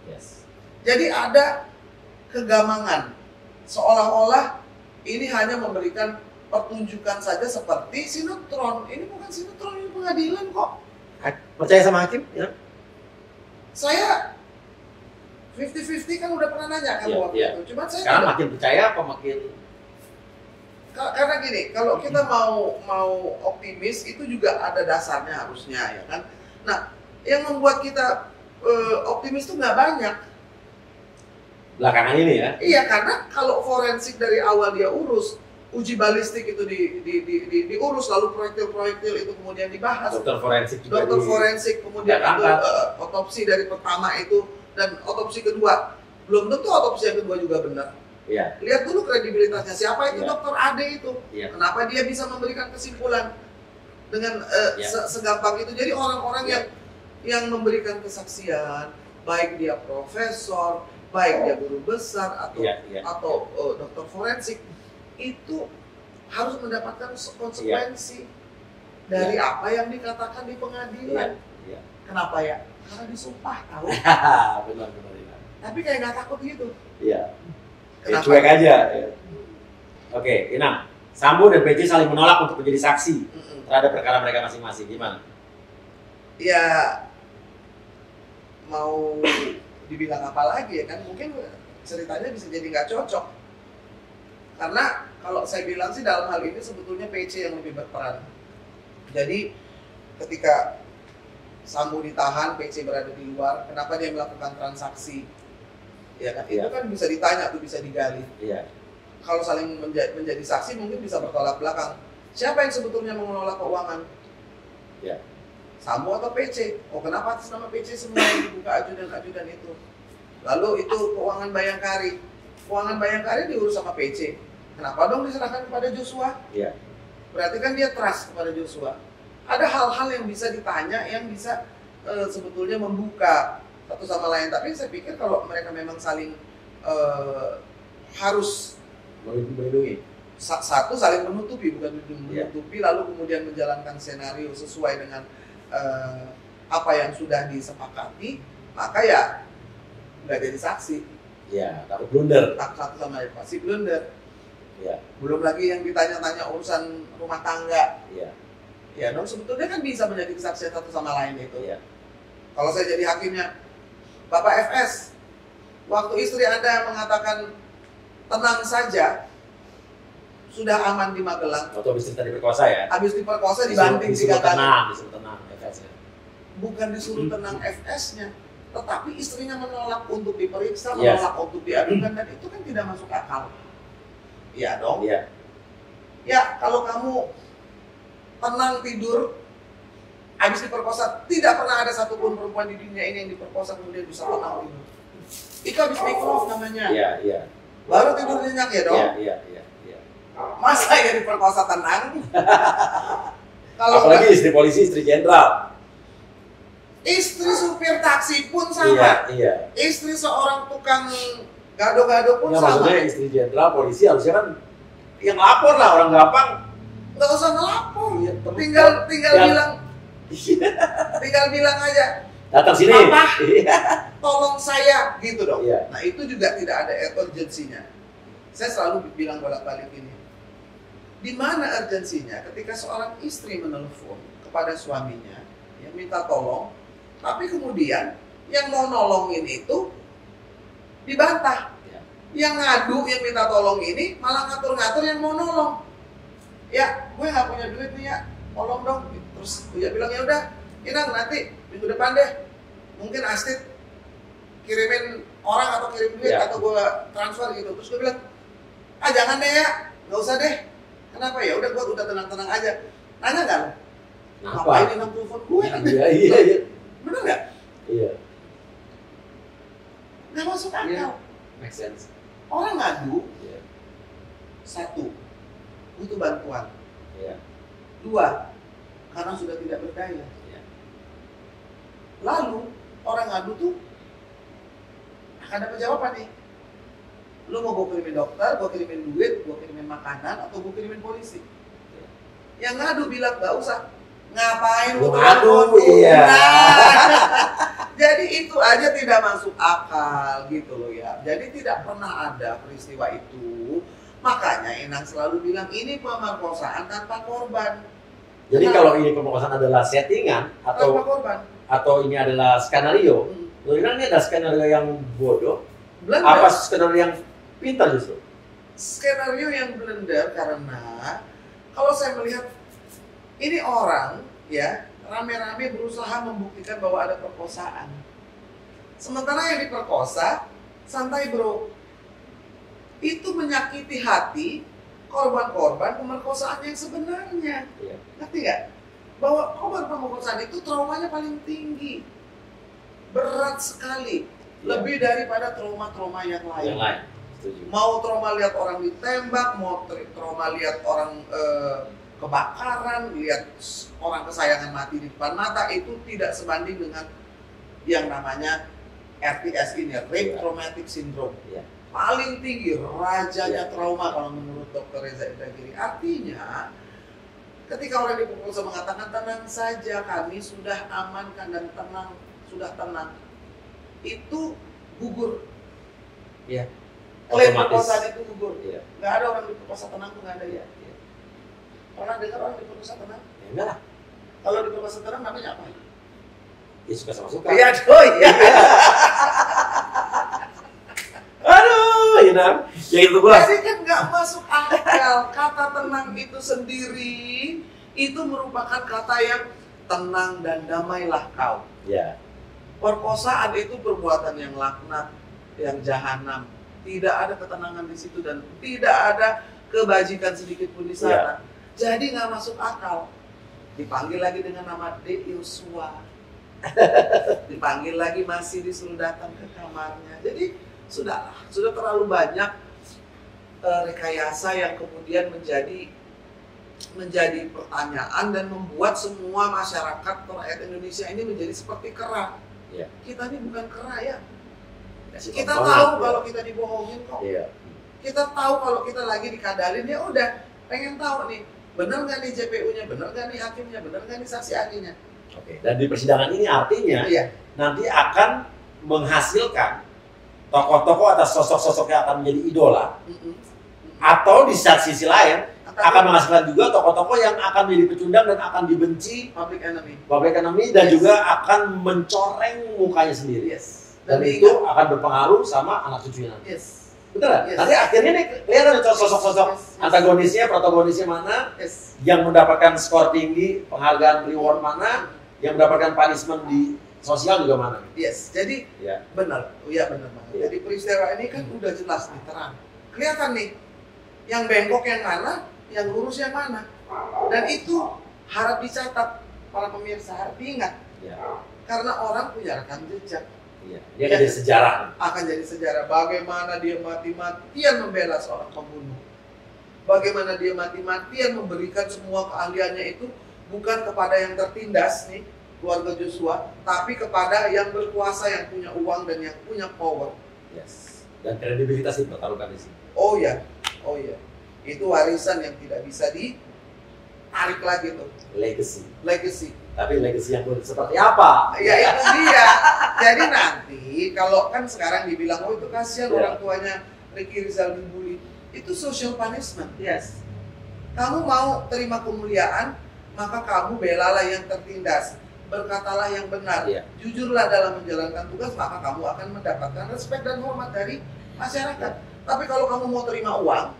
Yes. Jadi ada kegamangan, seolah-olah ini hanya memberikan pertunjukan saja seperti sinetron. Ini bukan sinetron, ini pengadilan kok. Percaya sama hakim? Ya. Saya 50-50 kan udah pernah nanya kan waktu itu. Cuma saya sekarang makin percaya apa makin? Karena gini, kalau kita mau optimis itu juga ada dasarnya harusnya ya kan. Nah, yang membuat kita optimis itu nggak banyak. Belakangan ini ya? Iya, karena kalau forensik dari awal dia urus, uji balistik itu diurus, lalu proyektil-proyektil itu kemudian dibahas. Dokter forensik juga. Dokter forensik kemudian itu otopsi dari pertama itu dan otopsi kedua. Belum tentu otopsi yang kedua juga benar. Iya. Lihat dulu kredibilitasnya. Siapa itu Dokter Ade itu? Iya. Kenapa dia bisa memberikan kesimpulan dengan segampang itu? Jadi orang-orang yang memberikan kesaksian, baik dia profesor, baik dia guru besar atau dokter forensik, itu harus mendapatkan konsekuensi dari apa yang dikatakan di pengadilan. Kenapa ya? Karena disumpah tahu. Benar. Tapi kayak nggak takut gitu. Iya. Cuek aja. Oke, Inang. Sambo dan PC saling menolak untuk menjadi saksi terhadap perkara mereka masing-masing. Gimana? Ya mau dibilang apa lagi ya kan, mungkin ceritanya bisa jadi nggak cocok. Karena kalau saya bilang sih dalam hal ini sebetulnya PC yang lebih berperan. Jadi ketika Sambo ditahan, PC berada di luar, kenapa dia melakukan transaksi? Ya kan, itu kan bisa ditanya tuh, bisa digali. Kalau saling menjadi saksi mungkin bisa bertolak belakang. Siapa yang sebetulnya mengelola keuangan? Sambo atau PC? Oh, kenapa atas nama PC semua yang dibuka ajudan-ajudan itu? Lalu itu keuangan Bayangkari. Keuangan Bayangkari diurus sama PC. Kenapa dong diserahkan kepada Joshua? Berarti kan dia trust kepada Joshua. Ada hal-hal yang bisa ditanya, yang bisa sebetulnya membuka satu sama lain. Tapi saya pikir kalau mereka memang saling harus melindungi, satu saling menutupi, bukan menutupi lalu kemudian menjalankan skenario sesuai dengan apa yang sudah disepakati, maka ya nggak jadi saksi. Takut blunder. Satu sama lain pasti blunder. Belum lagi yang ditanya-tanya urusan rumah tangga. Ya dong, sebetulnya kan bisa menjadi kesaksian satu sama lain itu. Kalau saya jadi hakimnya, Bapak FS, waktu istri Anda mengatakan tenang saja, sudah aman di Magelang. Atau habis cerita diperkosa ya? Habis diperkosa dibanting 3 kali. Disuruh tenang FS-nya. Bukan disuruh tenang FS-nya, tetapi istrinya menolak untuk diperiksa, menolak untuk diadukan, dan itu kan tidak masuk akal. Iya dong. Ya, kalau kamu tenang tidur, habis diperkosa, tidak pernah ada satupun perempuan di dunia ini yang diperkosa kemudian bisa tenang tidur. Itu habis make love namanya. Baru tidur nyenyak ya dong. Masa ya diperkosa tenang? Apalagi istri polisi, istri jenderal. Istri supir taksi pun sama. Istri seorang tukang gado-gado pun sama. Maksudnya istri jenderal polisi harusnya kan yang lapor lah, orang gampang. Nggak usah ngelapor, tinggal bilang, tinggal bilang aja. Datang sini. Papa, tolong saya, gitu dong. Nah itu juga tidak ada urgensinya. Saya selalu bilang bolak-balik ini. Di mana urgensinya ketika seorang istri menelpon kepada suaminya, yang minta tolong, tapi kemudian yang mau nolongin itu dibantah. Yang ngadu, yang minta tolong ini malah ngatur-ngatur yang mau nolong. Ya, gue nggak punya duit nih ya, tolong dong. Terus dia bilang ya udah, Inang nanti minggu depan deh, mungkin Astrid kirimin orang atau kirim duit atau gue transfer gitu. Terus gue bilang, jangan deh ya, nggak usah deh. Kenapa ya? Udah gue udah tenang-tenang aja. Nanya nggak? Ngapain Inang telepon gue? Iya. Bener nggak? Iya. Nggak masuk akal. Make sense. Orang ngadu, satu, butuh bantuan. Dua, karena sudah tidak berdaya. Lalu orang ngadu tuh akan dapat jawaban nih. Lu mau gue kirimin dokter, gue kirimin duit, gue kirimin makanan, atau gue kirimin polisi. Yang ngadu bilang gak usah. Ngapain lu ngadu? Jadi itu aja tidak masuk akal gitu loh ya. Jadi tidak pernah ada peristiwa itu. Makanya Inang selalu bilang ini pemerkosaan tanpa korban. Jadi kalau ini pemerkosaan adalah settingan atau ini adalah skenario, Inang ini ada skenario yang bodoh, apa skenario yang pintar justru? Skenario yang blunder karena kalau saya melihat ini orang ya rame-rame berusaha membuktikan bahwa ada perkosaan. Sementara yang diperkosa santai bro. Itu menyakiti hati korban-korban pemerkosaan yang sebenarnya. Ngerti nggak? Bahwa korban pemerkosaan itu traumanya paling tinggi, berat sekali, lebih daripada trauma-trauma yang lain. Mau trauma lihat orang ditembak, mau trauma lihat orang kebakaran, lihat orang kesayangan mati di depan mata, itu tidak sebanding dengan yang namanya RTS ini, Rape Traumatic Syndrome. Paling tinggi, rajanya trauma kalau menurut Dr. Reza Indragiri. Artinya, ketika orang diperkosa mengatakan tenang saja, kami sudah amankan dan sudah tenang, itu gugur. klaim perkosaan itu gugur. Nggak ada orang diperkosa tenang tuh, nggak ada ya. Pernah dengar orang diperkosa tenang? Ya enggak lah. Kalau diperkosa tenang namanya apa? Ya suka sama suka. Iya doi. Aduh, ya itu pula. Jadi kan nggak masuk akal. Kata tenang itu sendiri itu merupakan kata yang tenang dan damailah kau. Ya. Perkosaan itu perbuatan yang laknat, yang jahanam. Tidak ada ketenangan di situ dan tidak ada kebajikan sedikit pun di sana. Jadi nggak masuk akal. Dipanggil lagi dengan nama De Yosua. Dipanggil lagi masih disuruh datang ke kamarnya. Jadi sudah terlalu banyak rekayasa yang kemudian menjadi pertanyaan dan membuat semua masyarakat rakyat Indonesia ini menjadi seperti kera. Kita ini bukan kera ya. Kita tahu kalau kita dibohongin kok. Kita tahu kalau kita lagi dikadalin, ya udah pengen tahu nih, benar nggak nih JPU-nya, benar nggak nih hakimnya, benar nggak nih saksi ahlinya. Oke. Dan di persidangan ini artinya nanti akan menghasilkan tokoh-tokoh atau sosok-sosok yang akan menjadi idola. Atau di sisi lain akan menghasilkan juga tokoh-tokoh yang akan menjadi pecundang dan akan dibenci public enemy dan juga akan mencoreng mukanya sendiri. Dan itu akan berpengaruh sama anak cucunya nanti. Betul nggak? Nanti akhirnya nih kelihatan sosok-sosok antagonisnya, protagonisnya mana, yang mendapatkan skor tinggi, penghargaan reward mana, yang mendapatkan punishment di sosial juga mana. Jadi benar, benar banget. Jadi peristiwa ini kan udah jelas nih, terang. Kelihatan nih, yang bengkok yang mana, yang lurus yang mana. Dan itu harap dicatat, para pemirsa harap diingat. Karena orang punya rekam jejak. Dia akan jadi sejarah. Akan jadi sejarah. Bagaimana dia mati-matian membela seorang pembunuh. Bagaimana dia mati-matian memberikan semua keahliannya itu bukan kepada yang tertindas nih, keluarga Joshua, tapi kepada yang berkuasa, yang punya uang dan yang punya power. Dan kredibilitas dipertaruhkan di sini. Oh ya. Itu warisan yang tidak bisa ditarik lagi tuh. Legacy. Tapi legacy yang seperti apa? Ya itu dia. Jadi nanti kalau kan sekarang dibilang itu kasihan orang tuanya Ricky Rizal dibully, itu social punishment. Kamu mau terima kemuliaan, maka kamu belalah yang tertindas, berkatalah yang benar, jujurlah dalam menjalankan tugas, maka kamu akan mendapatkan respect dan hormat dari masyarakat. Tapi kalau kamu mau terima uang,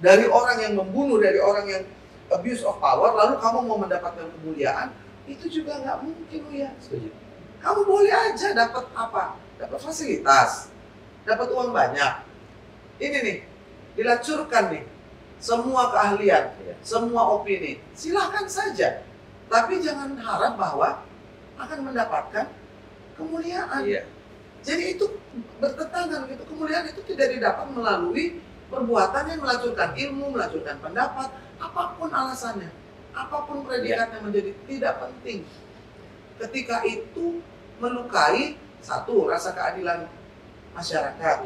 dari orang yang membunuh, dari orang yang abuse of power, lalu kamu mau mendapatkan kemuliaan, itu juga nggak mungkin ya. Kamu boleh aja dapat apa? Dapat fasilitas, dapat uang banyak. Ini nih, dilacurkan nih, semua keahlian, semua opini, silahkan saja. Tapi jangan harap bahwa akan mendapatkan kemuliaan. Jadi itu bertentangan gitu. Kemuliaan itu tidak didapat melalui perbuatan yang melacurkan ilmu, melacurkan pendapat, apapun alasannya, apapun predikatnya menjadi tidak penting. Ketika itu melukai satu, rasa keadilan masyarakat,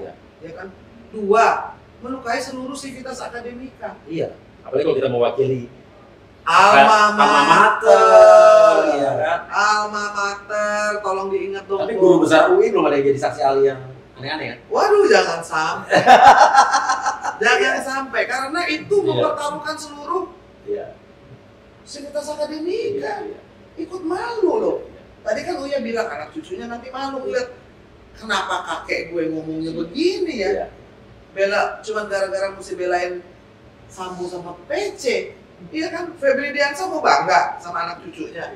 ya kan? Dua, melukai seluruh sivitas akademika. Apalagi kalau kita mewakili alma mater, alma mater, tolong diingat dong. Tapi guru besar UI belum ada yang jadi saksi ahli yang aneh-aneh kan? Waduh, jangan sampai. Jangan sampai, karena itu mempertaruhkan seluruh sivitas akademika. Ikut malu loh. Tadi kan Uya bilang anak cucunya nanti malu lihat kenapa kakek gue ngomongnya begini ya. Bela cuma gara-gara mesti belain Sambo sama PC. Iya kan, Febri Diansah mau bangga sama anak cucunya.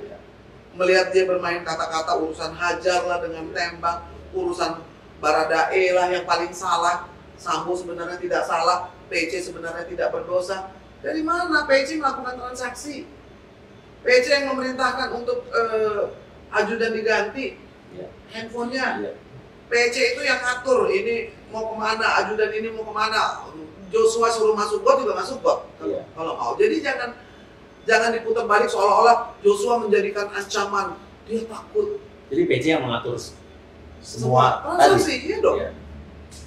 Melihat dia bermain kata-kata, urusan hajar lah dengan tembak, urusan Baradae lah yang paling salah. Sambo sebenarnya tidak salah, PC sebenarnya tidak berdosa. Dari mana PC melakukan transaksi? PC yang memerintahkan untuk ajudan diganti handphonenya. PC itu yang atur, ini mau kemana, ajudan ini mau kemana. Joshua suruh masuk got juga masuk got kalau mau. Jadi jangan diputar balik seolah-olah Joshua menjadikan ancaman, dia takut. Jadi PC yang mengatur semua transaksi, iya dong.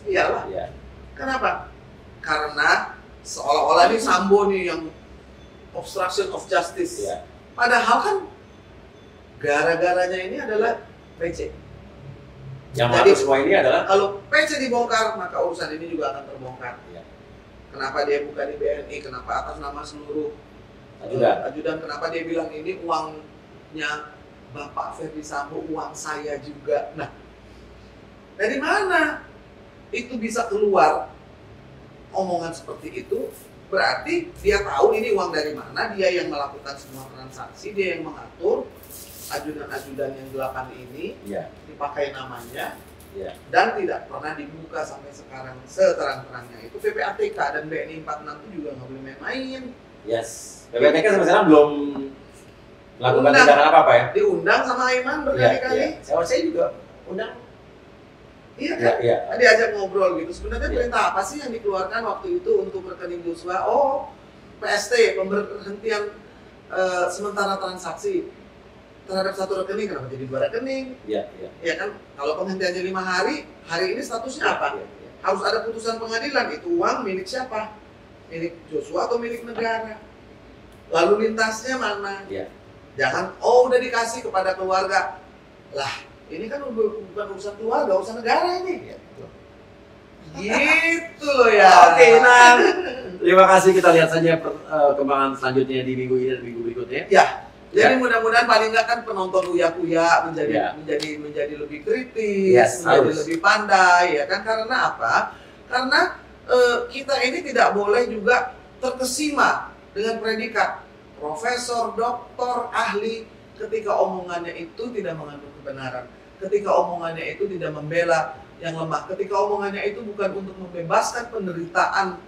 Iyalah. Kenapa? Karena seolah-olah ini Sambo nih yang obstruction of justice. Padahal kan gara-garanya ini adalah PC. Yang mengatur semua ini adalah kalau PC dibongkar, maka urusan ini juga akan terbongkar. Ya. Kenapa dia buka di BNI? Kenapa atas nama seluruh ajudan? Kenapa dia bilang ini uangnya Bapak Ferdi Sambo, uang saya juga? Nah, dari mana itu bisa keluar omongan seperti itu? Berarti dia tahu ini uang dari mana, dia yang melakukan semua transaksi, dia yang mengatur ajudan-ajudan yang 8 ini dipakai namanya dan tidak pernah dibuka sampai sekarang seterang-terangnya. Itu PPATK dan BNI 46 itu juga nggak boleh main-main. Yes, PPATK sampai sekarang belum melakukan tindakan apa-apa ya? Diundang sama Aiman berkali-kali. Saya juga undang. Iya kan? Diajak ngobrol gitu. Sebenarnya perintah apa sih yang dikeluarkan waktu itu untuk rekening Joshua? Oh, PST, pemberhentian sementara transaksi terhadap satu rekening. Kenapa jadi 2 rekening? Iya kan? Kalau penghentiannya 5 hari, hari ini statusnya apa? Harus ada putusan pengadilan. Itu uang milik siapa? Milik Joshua atau milik negara? Lalu lintasnya mana? Jangan, udah dikasih kepada keluarga. Lah, ini kan bukan urusan keluarga, urusan negara ini. Gitu loh ya. Oke, nah, terima kasih. Kita lihat saja perkembangan selanjutnya di minggu ini dan minggu berikutnya. Ya, jadi mudah-mudahan paling nggak kan penonton Uya-Kuya menjadi lebih kritis, menjadi lebih pandai, ya kan? Karena apa? Karena kita ini tidak boleh juga terkesima dengan predikat profesor, doktor, ahli ketika omongannya itu tidak mengandung kebenaran. Ketika omongannya itu tidak membela yang lemah, ketika omongannya itu bukan untuk membebaskan penderitaan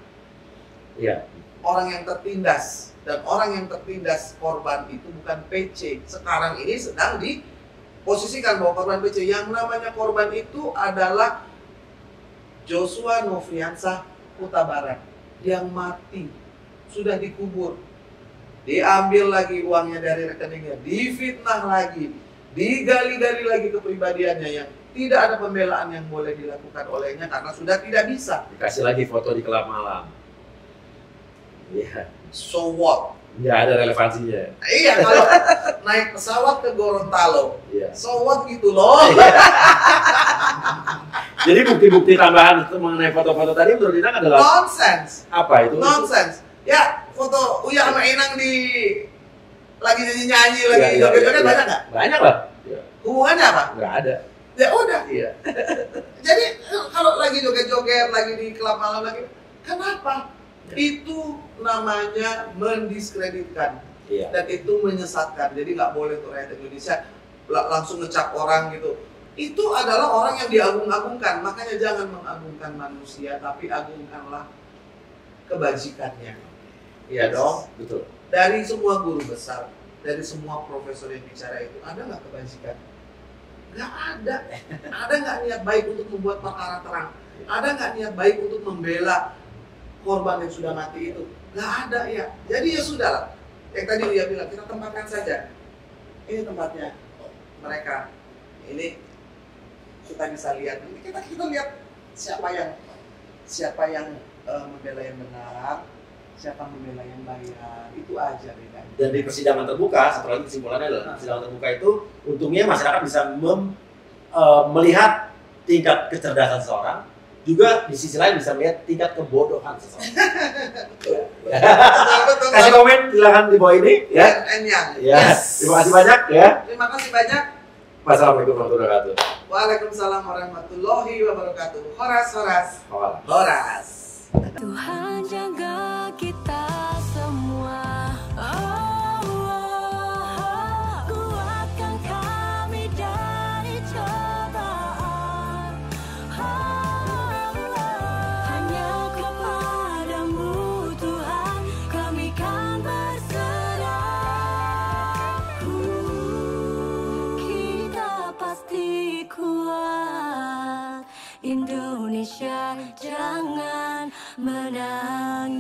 orang yang tertindas, dan orang yang tertindas korban itu bukan PC. Sekarang ini sedang diposisikan bahwa korban PC, yang namanya korban itu adalah Joshua Nofriansah Huta Barat yang mati, sudah dikubur, diambil lagi uangnya dari rekeningnya, difitnah lagi, digali-gali lagi kepribadiannya yang tidak ada pembelaan yang boleh dilakukan olehnya karena sudah tidak bisa. Dikasih lagi foto di klub malam. So what? Nggak ada relevansinya. Iya, kalau naik pesawat ke Gorontalo, so what gitu loh. Jadi bukti-bukti tambahan mengenai foto-foto tadi menurut Inang adalah nonsense. Apa itu? Nonsense. Ya, foto Uya sama Inang lagi nyanyi-nyanyi, lagi joget-joget banyak nggak? Banyak lah. Hubungannya apa? Nggak ada. Ya udah. Jadi kalau lagi joget-joget, lagi di klub malam lagi, kenapa? Itu namanya mendiskreditkan dan itu menyesatkan. Jadi nggak boleh tuh rakyat Indonesia langsung ngecap orang gitu. Itu adalah orang yang diagung-agungkan. Makanya jangan mengagungkan manusia, tapi agungkanlah kebajikannya. Iya dong, betul. Dari semua guru besar, dari semua profesor yang bicara itu, ada nggak kebajikan? Nggak ada. Ada nggak niat baik untuk membuat perkara terang? Ada nggak niat baik untuk membela korban yang sudah mati itu? Nggak ada ya. Jadi ya sudahlah. Yang tadi dia bilang, kita tempatkan saja. Ini tempatnya mereka. Ini kita bisa lihat. Ini kita lihat siapa yang membela yang benar, siapa membela yang bayar, itu aja bedanya. Dan di persidangan terbuka, satu lagi kesimpulannya adalah persidangan terbuka itu untungnya masyarakat bisa melihat tingkat kecerdasan seseorang, juga di sisi lain bisa melihat tingkat kebodohan seseorang. Betul. Kasih komen silakan di bawah ini ya. Yes. Terima kasih banyak ya. Terima kasih banyak. Wassalamualaikum warahmatullahi wabarakatuh. Waalaikumsalam warahmatullahi wabarakatuh. Horas. Tuhan jaga kita semua. Kuatkan kami dari cobaan. Hanya kepadamu Tuhan kami kan berserah. Kita pasti kuat. Indonesia jangan menangis.